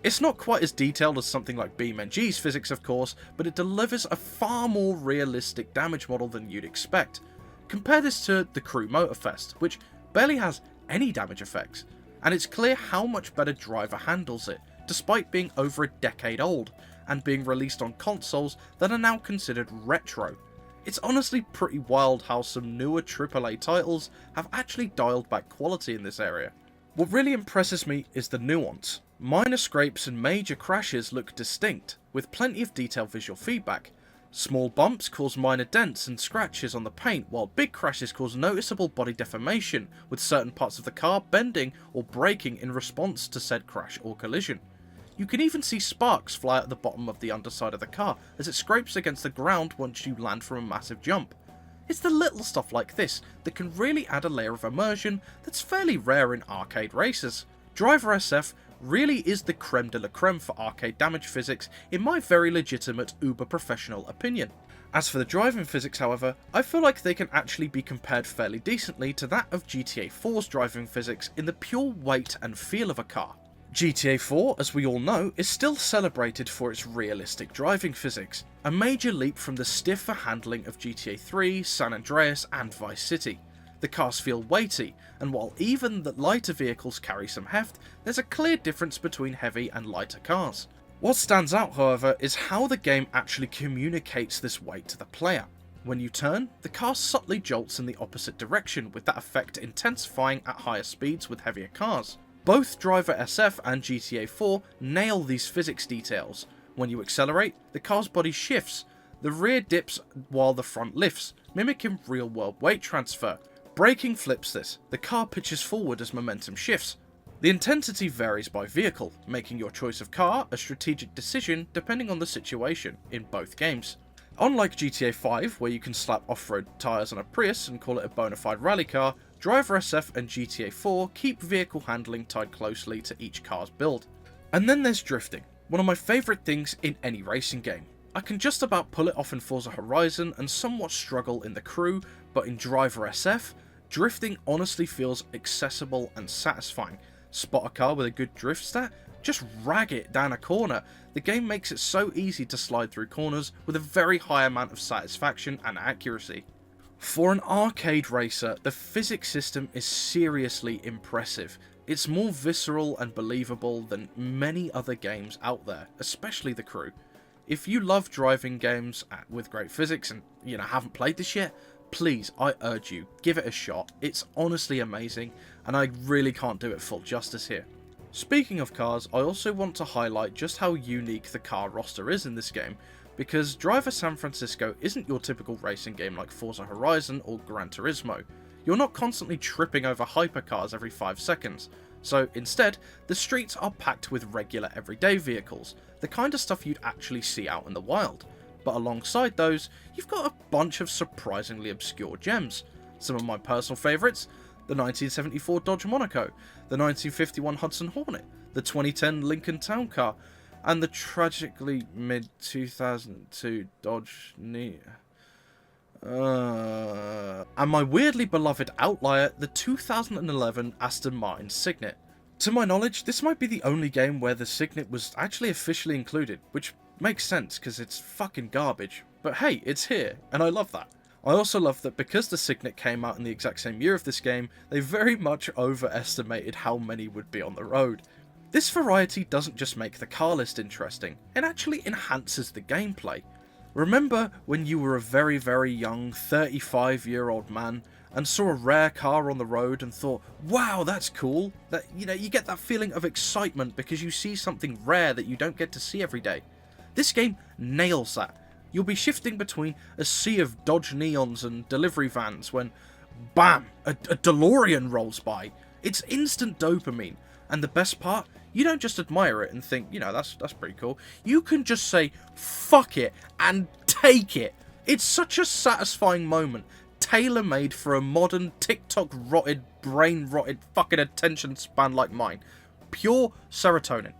S1: It's not quite as detailed as something like BeamNG's physics of course, but it delivers a far more realistic damage model than you'd expect. Compare this to the Crew Motorfest, which barely has any damage effects, and it's clear how much better Driver handles it, despite being over a decade old, and being released on consoles that are now considered retro. It's honestly pretty wild how some newer AAA titles have actually dialed back quality in this area. What really impresses me is the nuance. Minor scrapes and major crashes look distinct, with plenty of detailed visual feedback. Small bumps cause minor dents and scratches on the paint, while big crashes cause noticeable body deformation, with certain parts of the car bending or breaking in response to said crash or collision. You can even see sparks fly at the bottom of the underside of the car as it scrapes against the ground once you land from a massive jump. It's the little stuff like this that can really add a layer of immersion that's fairly rare in arcade races. Driver SF really is the creme de la creme for arcade damage physics in my very legitimate uber professional opinion. As for the driving physics however, I feel like they can actually be compared fairly decently to that of GTA 4's driving physics in the pure weight and feel of a car. GTA 4, as we all know, is still celebrated for its realistic driving physics, a major leap from the stiffer handling of GTA 3, San Andreas and Vice City. The cars feel weighty, and while even the lighter vehicles carry some heft, there's a clear difference between heavy and lighter cars. What stands out however is how the game actually communicates this weight to the player. When you turn, the car subtly jolts in the opposite direction, with that effect intensifying at higher speeds with heavier cars. Both Driver SF and GTA 4 nail these physics details. When you accelerate, the car's body shifts. The rear dips while the front lifts, mimicking real-world weight transfer. Braking flips this. The car pitches forward as momentum shifts. The intensity varies by vehicle, making your choice of car a strategic decision depending on the situation in both games. Unlike GTA 5, where you can slap off-road tyres on a Prius and call it a bona fide rally car, Driver SF and GTA 4 keep vehicle handling tied closely to each car's build. And then there's drifting, one of my favourite things in any racing game. I can just about pull it off in Forza Horizon and somewhat struggle in The Crew, but in Driver SF, drifting honestly feels accessible and satisfying. Spot a car with a good drift stat? Just rag it down a corner. The game makes it so easy to slide through corners with a very high amount of satisfaction and accuracy. For an arcade racer, the physics system is seriously impressive. It's more visceral and believable than many other games out there, especially The Crew. If you love driving games with great physics and haven't played this yet, please, I urge you, give it a shot. It's honestly amazing, and I really can't do it full justice here. Speaking of cars, I also want to highlight just how unique the car roster is in this game, because Driver San Francisco isn't your typical racing game like Forza Horizon or Gran Turismo. You're not constantly tripping over hypercars every 5 seconds, so instead, the streets are packed with regular everyday vehicles, the kind of stuff you'd actually see out in the wild. But alongside those, you've got a bunch of surprisingly obscure gems. Some of my personal favourites: the 1974 Dodge Monaco, the 1951 Hudson Hornet, the 2010 Lincoln Town Car, and the tragically mid-2002 Dodge and my weirdly beloved outlier, the 2011 Aston Martin Signet. To my knowledge, this might be the only game where the Signet was actually officially included, which makes sense because it's fucking garbage. But hey, it's here, and I love that. I also love that because the Signet came out in the exact same year of this game, they very much overestimated how many would be on the road. This variety doesn't just make the car list interesting, it actually enhances the gameplay. Remember when you were a very, very young 35-year-old man and saw a rare car on the road and thought, wow, that's cool? That, you get that feeling of excitement because you see something rare that you don't get to see every day. This game nails that. You'll be shifting between a sea of Dodge Neons and delivery vans when, bam, a DeLorean rolls by. It's instant dopamine, and the best part, you don't just admire it and think, that's pretty cool. You can just say, fuck it, and take it. It's such a satisfying moment, tailor-made for a modern, TikTok-rotted, brain-rotted fucking attention span like mine. Pure serotonin.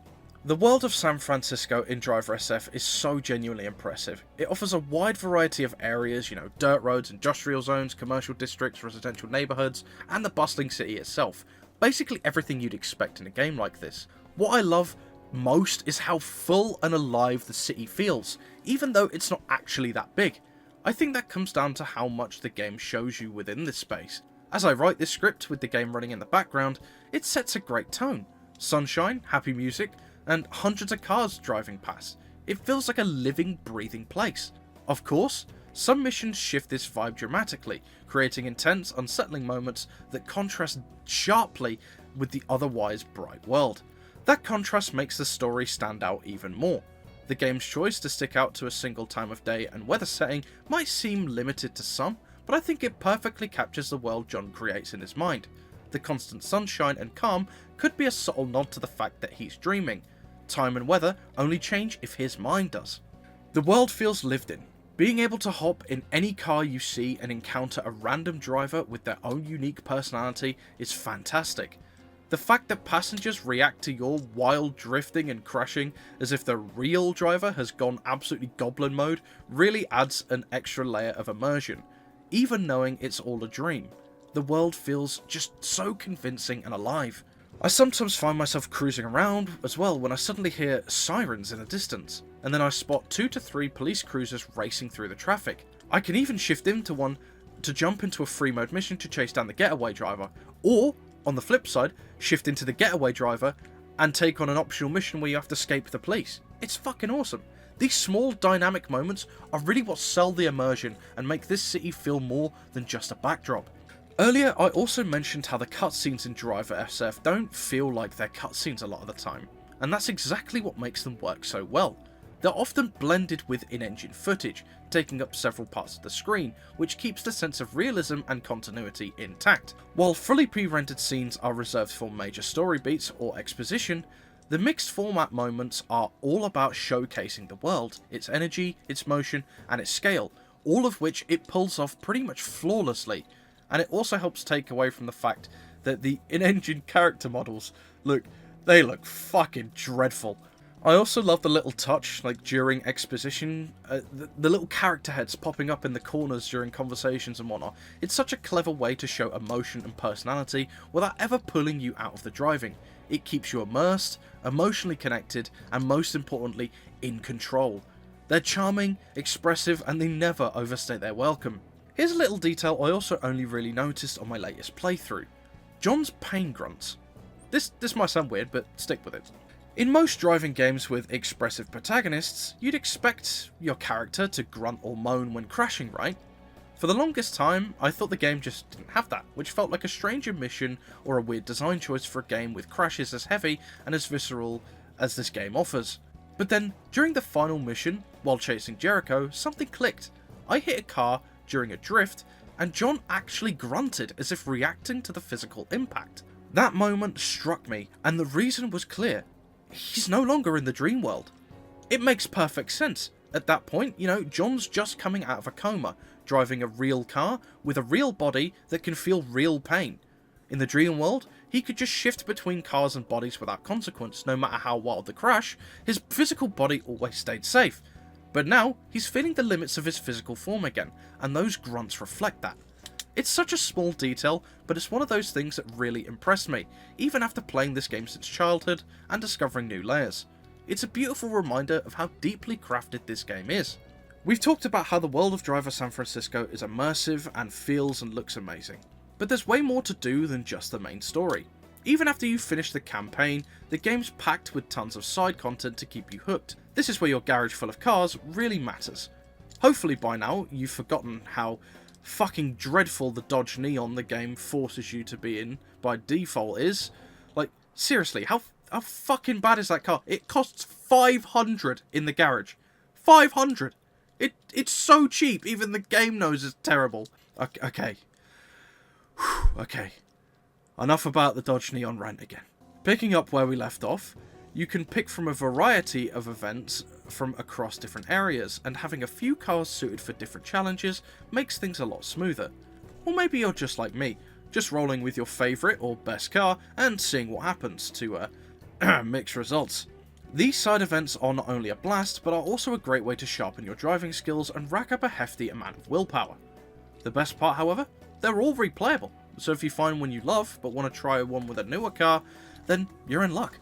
S1: The world of San Francisco in Driver SF is so genuinely impressive. It offers a wide variety of areas, dirt roads, industrial zones, commercial districts, residential neighbourhoods, and the bustling city itself. Basically everything you'd expect in a game like this. What I love most is how full and alive the city feels, even though it's not actually that big. I think that comes down to how much the game shows you within this space. As I write this script with the game running in the background, it sets a great tone. Sunshine, happy music, and hundreds of cars driving past. It feels like a living, breathing place. Of course, some missions shift this vibe dramatically, creating intense, unsettling moments that contrast sharply with the otherwise bright world. That contrast makes the story stand out even more. The game's choice to stick out to a single time of day and weather setting might seem limited to some, but I think it perfectly captures the world John creates in his mind. The constant sunshine and calm could be a subtle nod to the fact that he's dreaming. Time and weather only change if his mind does. The world feels lived in. Being able to hop in any car you see and encounter a random driver with their own unique personality is fantastic. The fact that passengers react to your wild drifting and crashing as if the real driver has gone absolutely goblin mode really adds an extra layer of immersion, even knowing it's all a dream. The world feels just so convincing and alive. I sometimes find myself cruising around as well when I suddenly hear sirens in the distance, and then I spot 2 to 3 police cruisers racing through the traffic. I can even shift into one to jump into a free mode mission to chase down the getaway driver, or, on the flip side, shift into the getaway driver and take on an optional mission where you have to escape the police. It's fucking awesome. These small dynamic moments are really what sell the immersion and make this city feel more than just a backdrop. Earlier, I also mentioned how the cutscenes in Driver SF don't feel like they're cutscenes a lot of the time, and that's exactly what makes them work so well. They're often blended with in-engine footage, taking up several parts of the screen, which keeps the sense of realism and continuity intact. While fully pre-rendered scenes are reserved for major story beats or exposition, the mixed format moments are all about showcasing the world, its energy, its motion, and its scale, all of which it pulls off pretty much flawlessly. And it also helps take away from the fact that the in-engine character models look fucking dreadful. I also love the little touch, like during exposition, the little character heads popping up in the corners during conversations and whatnot. It's such a clever way to show emotion and personality without ever pulling you out of the driving. It keeps you immersed, emotionally connected, and most importantly, in control. They're charming, expressive, and they never overstay their welcome. Here's a little detail I also only really noticed on my latest playthrough. John's pain grunts. This might sound weird, but stick with it. In most driving games with expressive protagonists, you'd expect your character to grunt or moan when crashing, right? For the longest time, I thought the game just didn't have that, which felt like a strange omission or a weird design choice for a game with crashes as heavy and as visceral as this game offers. But then, during the final mission, while chasing Jericho, something clicked. I hit a car during a drift, and John actually grunted as if reacting to the physical impact. That moment struck me, and the reason was clear. He's no longer in the dream world. It makes perfect sense. At that point, John's just coming out of a coma, driving a real car with a real body that can feel real pain. In the dream world, he could just shift between cars and bodies without consequence. No matter how wild the crash, his physical body always stayed safe. But now, he's feeling the limits of his physical form again, and those grunts reflect that. It's such a small detail, but it's one of those things that really impressed me, even after playing this game since childhood and discovering new layers. It's a beautiful reminder of how deeply crafted this game is. We've talked about how the world of Driver San Francisco is immersive and feels and looks amazing, but there's way more to do than just the main story. Even after you finish the campaign, the game's packed with tons of side content to keep you hooked. This is where your garage full of cars really matters. Hopefully by now, you've forgotten how fucking dreadful the Dodge Neon the game forces you to be in by default is. Like, seriously, how fucking bad is that car? It costs $500 in the garage. $500! It's so cheap, even the game knows it's terrible. Okay. Okay. Enough about the Dodge Neon rant again. Picking up where we left off, you can pick from a variety of events from across different areas, and having a few cars suited for different challenges makes things a lot smoother. Or maybe you're just like me, just rolling with your favourite or best car and seeing what happens to mix results. These side events are not only a blast, but are also a great way to sharpen your driving skills and rack up a hefty amount of willpower. The best part, however, they're all replayable, so if you find one you love but want to try one with a newer car, then you're in luck.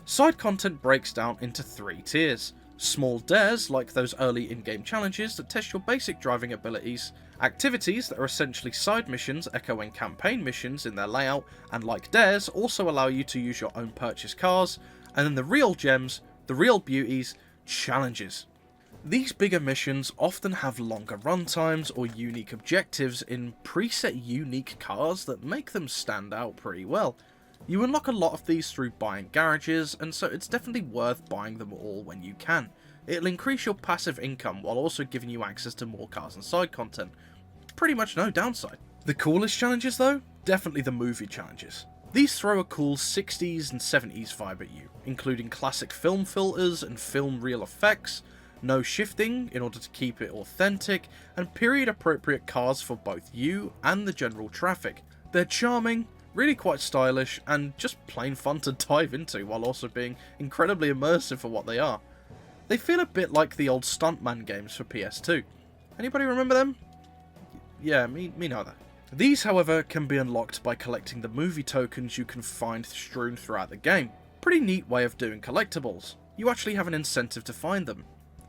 S1: Side content breaks down into 3 tiers. Small dares, like those early in-game challenges that test your basic driving abilities, activities that are essentially side missions echoing campaign missions in their layout, and like dares, also allow you to use your own purchased cars, and then the real gems, the real beauties, challenges. These bigger missions often have longer runtimes or unique objectives in preset unique cars that make them stand out pretty well. You unlock a lot of these through buying garages, and so it's definitely worth buying them all when you can. It'll increase your passive income while also giving you access to more cars and side content. Pretty much no downside. The coolest challenges though? Definitely the movie challenges. These throw a cool 60s and 70s vibe at you, including classic film filters and film reel effects, no shifting in order to keep it authentic, and period appropriate cars for both you and the general traffic. They're charming, really quite stylish, and just plain fun to dive into while also being incredibly immersive for what they are. They feel a bit like the old Stuntman games for PS2. Anybody remember them? Yeah, me neither. These, however, can be unlocked by collecting the movie tokens you can find strewn throughout the game. Pretty neat way of doing collectibles. You actually have an incentive to find them.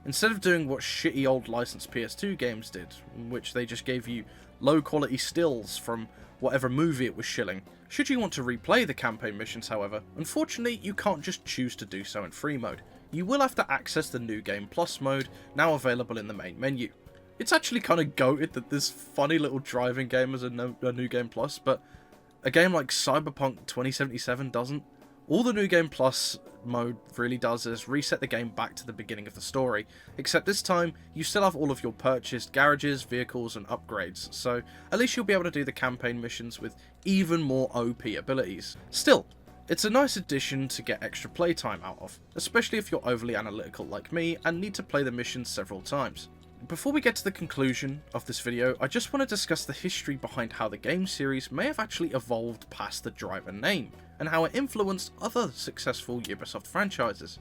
S1: Instead of doing what shitty old licensed PS2 games did, in which they just gave you low quality stills from whatever movie it was shilling. Should you want to replay the campaign missions, however, unfortunately you can't just choose to do so in free mode. You will have to access the New Game Plus mode, now available in the main menu. It's actually kind of goated that this funny little driving game is a New Game Plus, but a game like Cyberpunk 2077 doesn't. All the New Game Plus mode really does is reset the game back to the beginning of the story, except this time you still have all of your purchased garages, vehicles and upgrades, so at least you'll be able to do the campaign missions with even more OP abilities. Still, it's a nice addition to get extra playtime out of, especially if you're overly analytical like me and need to play the missions several times. Before we get to the conclusion of this video, I just want to discuss the history behind how the game series may have actually evolved past the Driver name, and how it influenced other successful Ubisoft franchises.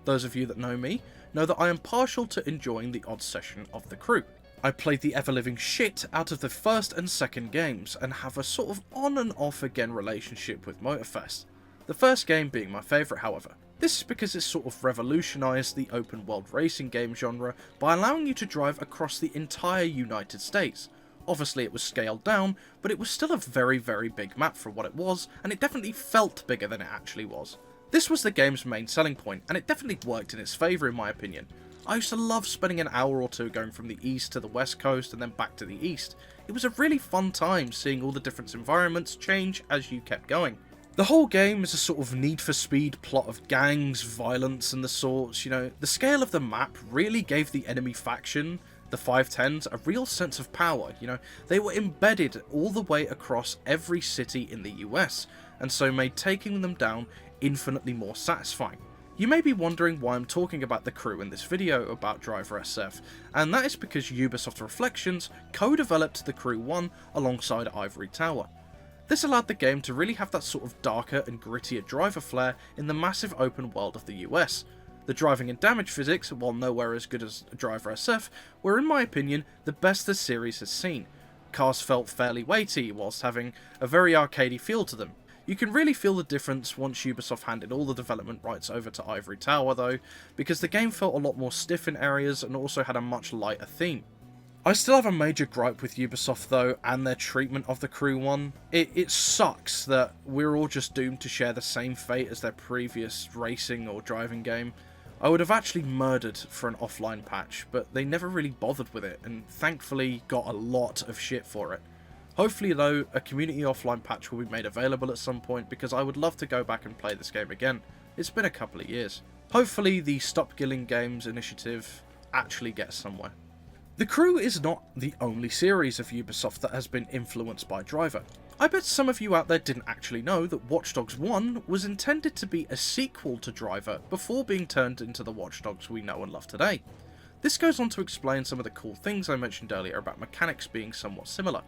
S1: Those of you that know me know that I am partial to enjoying the odd session of The Crew. I played the ever-living shit out of the first and second games, and have a sort of on and off again relationship with Motorfest. The first game being my favourite, however. This is because it sort of revolutionised the open world racing game genre by allowing you to drive across the entire United States. Obviously it was scaled down, but it was still a very, very big map for what it was, and it definitely felt bigger than it actually was. This was the game's main selling point, and it definitely worked in its favour in my opinion. I used to love spending an hour or two going from the east to the west coast and then back to the east. It was a really fun time seeing all the different environments change as you kept going. The whole game is a sort of Need for Speed plot of gangs, violence and the sorts, the scale of the map really gave the enemy faction, the 510s, a real sense of power, they were embedded all the way across every city in the US, and so made taking them down infinitely more satisfying. You may be wondering why I'm talking about The Crew in this video about Driver SF, and that is because Ubisoft Reflections co-developed The Crew 1 alongside Ivory Tower. This allowed the game to really have that sort of darker and grittier driver flair in the massive open world of the US. The driving and damage physics, while nowhere as good as Driver SF, were in my opinion the best the series has seen. Cars felt fairly weighty whilst having a very arcadey feel to them. You can really feel the difference once Ubisoft handed all the development rights over to Ivory Tower though, because the game felt a lot more stiff in areas and also had a much lighter theme. I still have a major gripe with Ubisoft though, and their treatment of The Crew 1. It sucks that we're all just doomed to share the same fate as their previous racing or driving game. I would have actually murdered for an offline patch, but they never really bothered with it, and thankfully got a lot of shit for it. Hopefully though, a community offline patch will be made available at some point, because I would love to go back and play this game again. It's been a couple of years. Hopefully the Stop Killing Games initiative actually gets somewhere. The Crew is not the only series of Ubisoft that has been influenced by Driver. I bet some of you out there didn't actually know that Watch Dogs 1 was intended to be a sequel to Driver before being turned into the Watch Dogs we know and love today. This goes on to explain some of the cool things I mentioned earlier about mechanics being somewhat similar.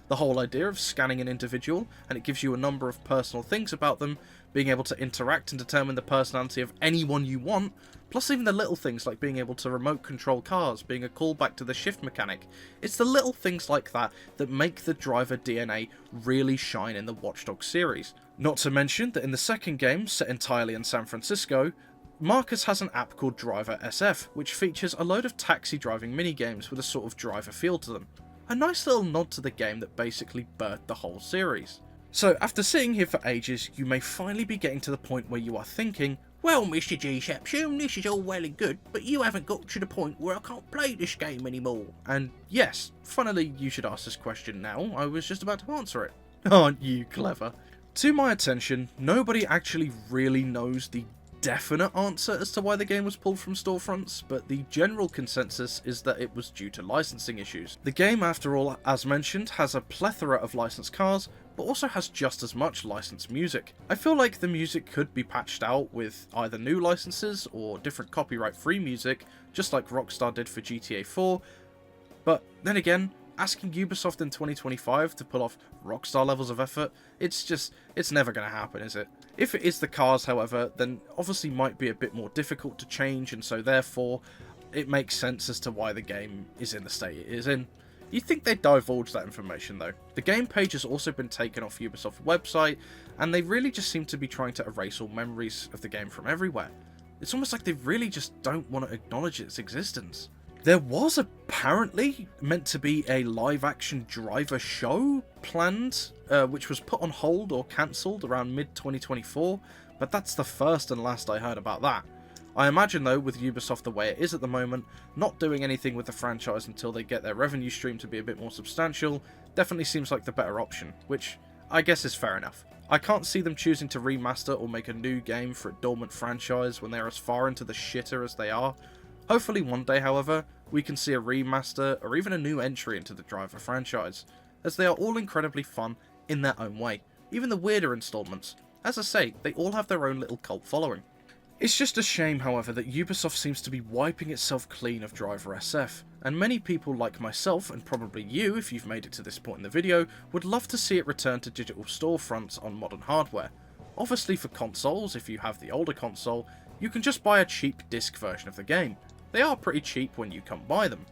S1: The whole idea of scanning an individual, and it gives you a number of personal things about them, being able to interact and determine the personality of anyone you want, plus even the little things like being able to remote control cars, being a callback to the shift mechanic. It's the little things like that that make the Driver DNA really shine in the Watch Dogs series. Not to mention that in the second game, set entirely in San Francisco, Marcus has an app called Driver SF, which features a load of taxi driving minigames with a sort of driver feel to them. A nice little nod to the game that basically birthed the whole series. So after sitting here for ages, you may finally be getting to the point where you are thinking, well Mr. G-Shapsum, this is all well and good, but you haven't got to the point where I can't play this game anymore. And yes, funnily you should ask this question now, I was just about to answer it. Aren't you clever? To my attention, nobody actually really knows the definite answer as to why the game was pulled from storefronts, but the general consensus is that it was due to licensing issues. The game, after all, as mentioned, has a plethora of licensed cars, but also has just as much licensed music. I feel like the music could be patched out with either new licenses or different copyright-free music, just like Rockstar did for GTA 4, but then again, asking Ubisoft in 2025 to pull off Rockstar levels of effort, it's never going to happen, is it? If it is the cars, however, then obviously might be a bit more difficult to change, and so therefore it makes sense as to why the game is in the state it is in. You'd think they'd divulge that information though. The game page has also been taken off Ubisoft's website, and they really just seem to be trying to erase all memories of the game from everywhere. It's almost like they really just don't want to acknowledge its existence. There was apparently meant to be a live-action Driver show planned, which was put on hold or cancelled around mid-2024, but that's the first and last I heard about that. I imagine though, with Ubisoft the way it is at the moment, not doing anything with the franchise until they get their revenue stream to be a bit more substantial definitely seems like the better option, which I guess is fair enough. I can't see them choosing to remaster or make a new game for a dormant franchise when they're as far into the shitter as they are. Hopefully one day, however, we can see a remaster or even a new entry into the Driver franchise, as they are all incredibly fun in their own way, even the weirder installments. As I say, they all have their own little cult following. It's just a shame, however, that Ubisoft seems to be wiping itself clean of Driver SF, and many people like myself, and probably you if you've made it to this point in the video, would love to see it return to digital storefronts on modern hardware. Obviously for consoles, if you have the older console, you can just buy a cheap disc version of the game. They are pretty cheap when you come by them.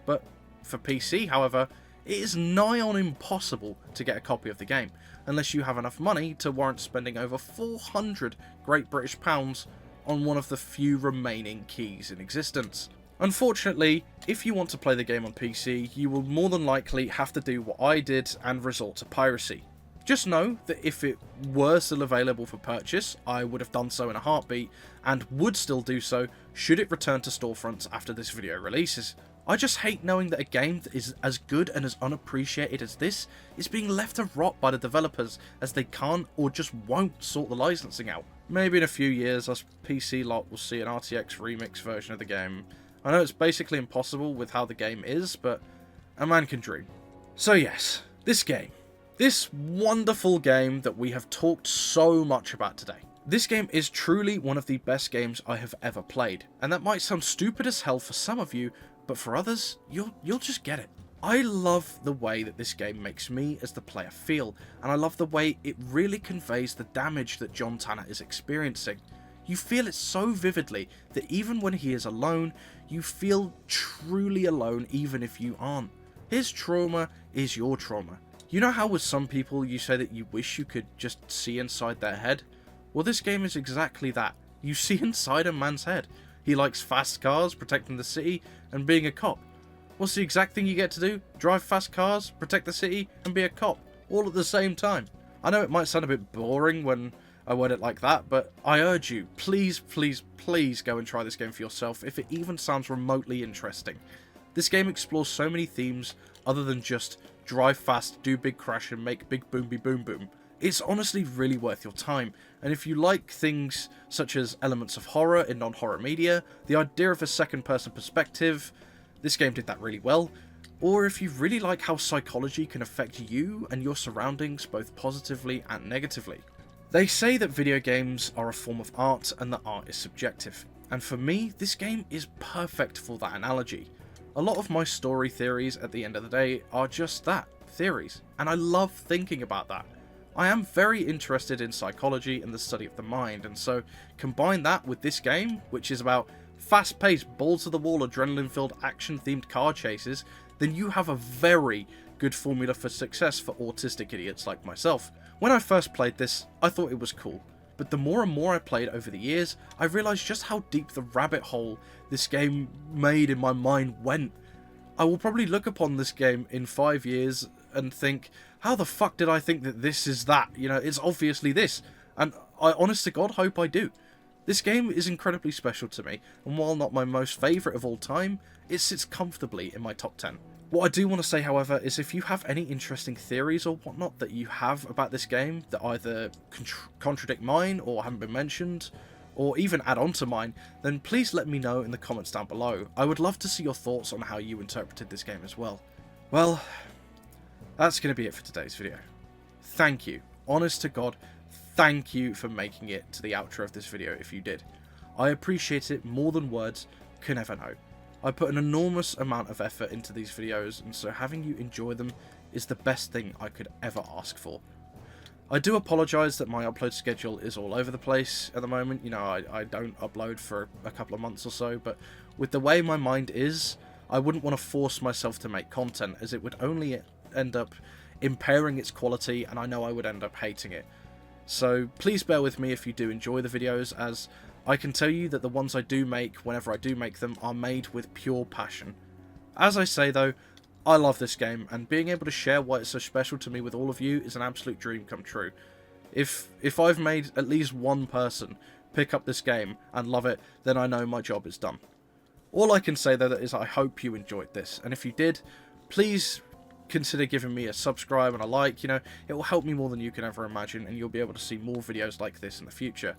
S1: But for PC, however, it is nigh on impossible to get a copy of the game, unless you have enough money to warrant spending over 400 Great British pounds on one of the few remaining keys in existence. Unfortunately, if you want to play the game on PC, you will more than likely have to do what I did and resort to piracy. Just know that if it were still available for purchase, I would have done so in a heartbeat, and would still do so should it return to storefronts after this video releases. I just hate knowing that a game that is as good and as unappreciated as this is being left to rot by the developers as they can't or just won't sort the licensing out. Maybe in a few years us PC lot will see an RTX remix version of the game. I know it's basically impossible with how the game is, but a man can dream. So yes, this game. This wonderful game that we have talked so much about today. This game is truly one of the best games I have ever played, and that might sound stupid as hell for some of you, but for others, you'll just get it. I love the way that this game makes me as the player feel, and I love the way it really conveys the damage that John Tanner is experiencing. You feel it so vividly that even when he is alone, you feel truly alone even if you aren't. His trauma is your trauma. You know how with some people you say that you wish you could just see inside their head? Well, this game is exactly that. You see inside a man's head. He likes fast cars, protecting the city, and being a cop. What's the exact thing you get to do? Drive fast cars, protect the city, and be a cop, all at the same time. I know it might sound a bit boring when I word it like that, but I urge you, please, please, please go and try this game for yourself if it even sounds remotely interesting. This game explores so many themes other than just drive fast, do big crash, and make big boomby boom boom. It's honestly really worth your time, and if you like things such as elements of horror in non-horror media, the idea of a second-person perspective, this game did that really well, or if you really like how psychology can affect you and your surroundings both positively and negatively. They say that video games are a form of art and that art is subjective, and for me, this game is perfect for that analogy. A lot of my story theories at the end of the day are just that, theories, and I love thinking about that. I am very interested in psychology and the study of the mind, and so combine that with this game, which is about fast-paced, balls-to-the-wall, adrenaline-filled, action-themed car chases, then you have a very good formula for success for autistic idiots like myself. When I first played this, I thought it was cool, but the more and more I played over the years, I realised just how deep the rabbit hole this game made in my mind went. I will probably look upon this game in 5 years and think, how the fuck did I think that this is that? You know, it's obviously this. And I honest to God hope I do. This game is incredibly special to me, and while not my most favourite of all time, it sits comfortably in my top 10. What I do want to say, however, is if you have any interesting theories or whatnot that you have about this game that either contradict mine or haven't been mentioned, or even add on to mine, then please let me know in the comments down below. I would love to see your thoughts on how you interpreted this game as well. Well, that's going to be it for today's video. Thank you. Honest to God, thank you for making it to the outro of this video if you did. I appreciate it more than words can ever know. I put an enormous amount of effort into these videos, and so having you enjoy them is the best thing I could ever ask for. I do apologise that my upload schedule is all over the place at the moment. You know, I don't upload for a couple of months or so, but with the way my mind is, I wouldn't want to force myself to make content, as it would only end up impairing its quality, and I know I would end up hating it. So please bear with me if you do enjoy the videos, as I can tell you that the ones I do make, whenever I do make them, are made with pure passion. As I say though, I love this game, and being able to share why it's so special to me with all of you is an absolute dream come true. If I've made at least one person pick up this game and love it, then I know my job is done. All I can say though is I hope you enjoyed this, and if you did, please consider giving me a subscribe and a like. You know, it will help me more than you can ever imagine, and you'll be able to see more videos like this in the future.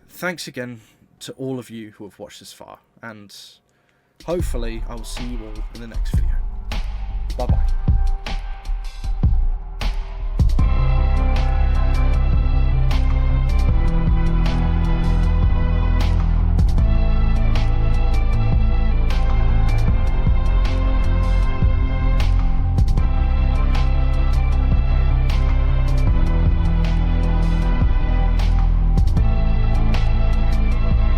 S1: Thanks again to all of you who have watched this far, and hopefully I will see you all in the next video. Bye bye.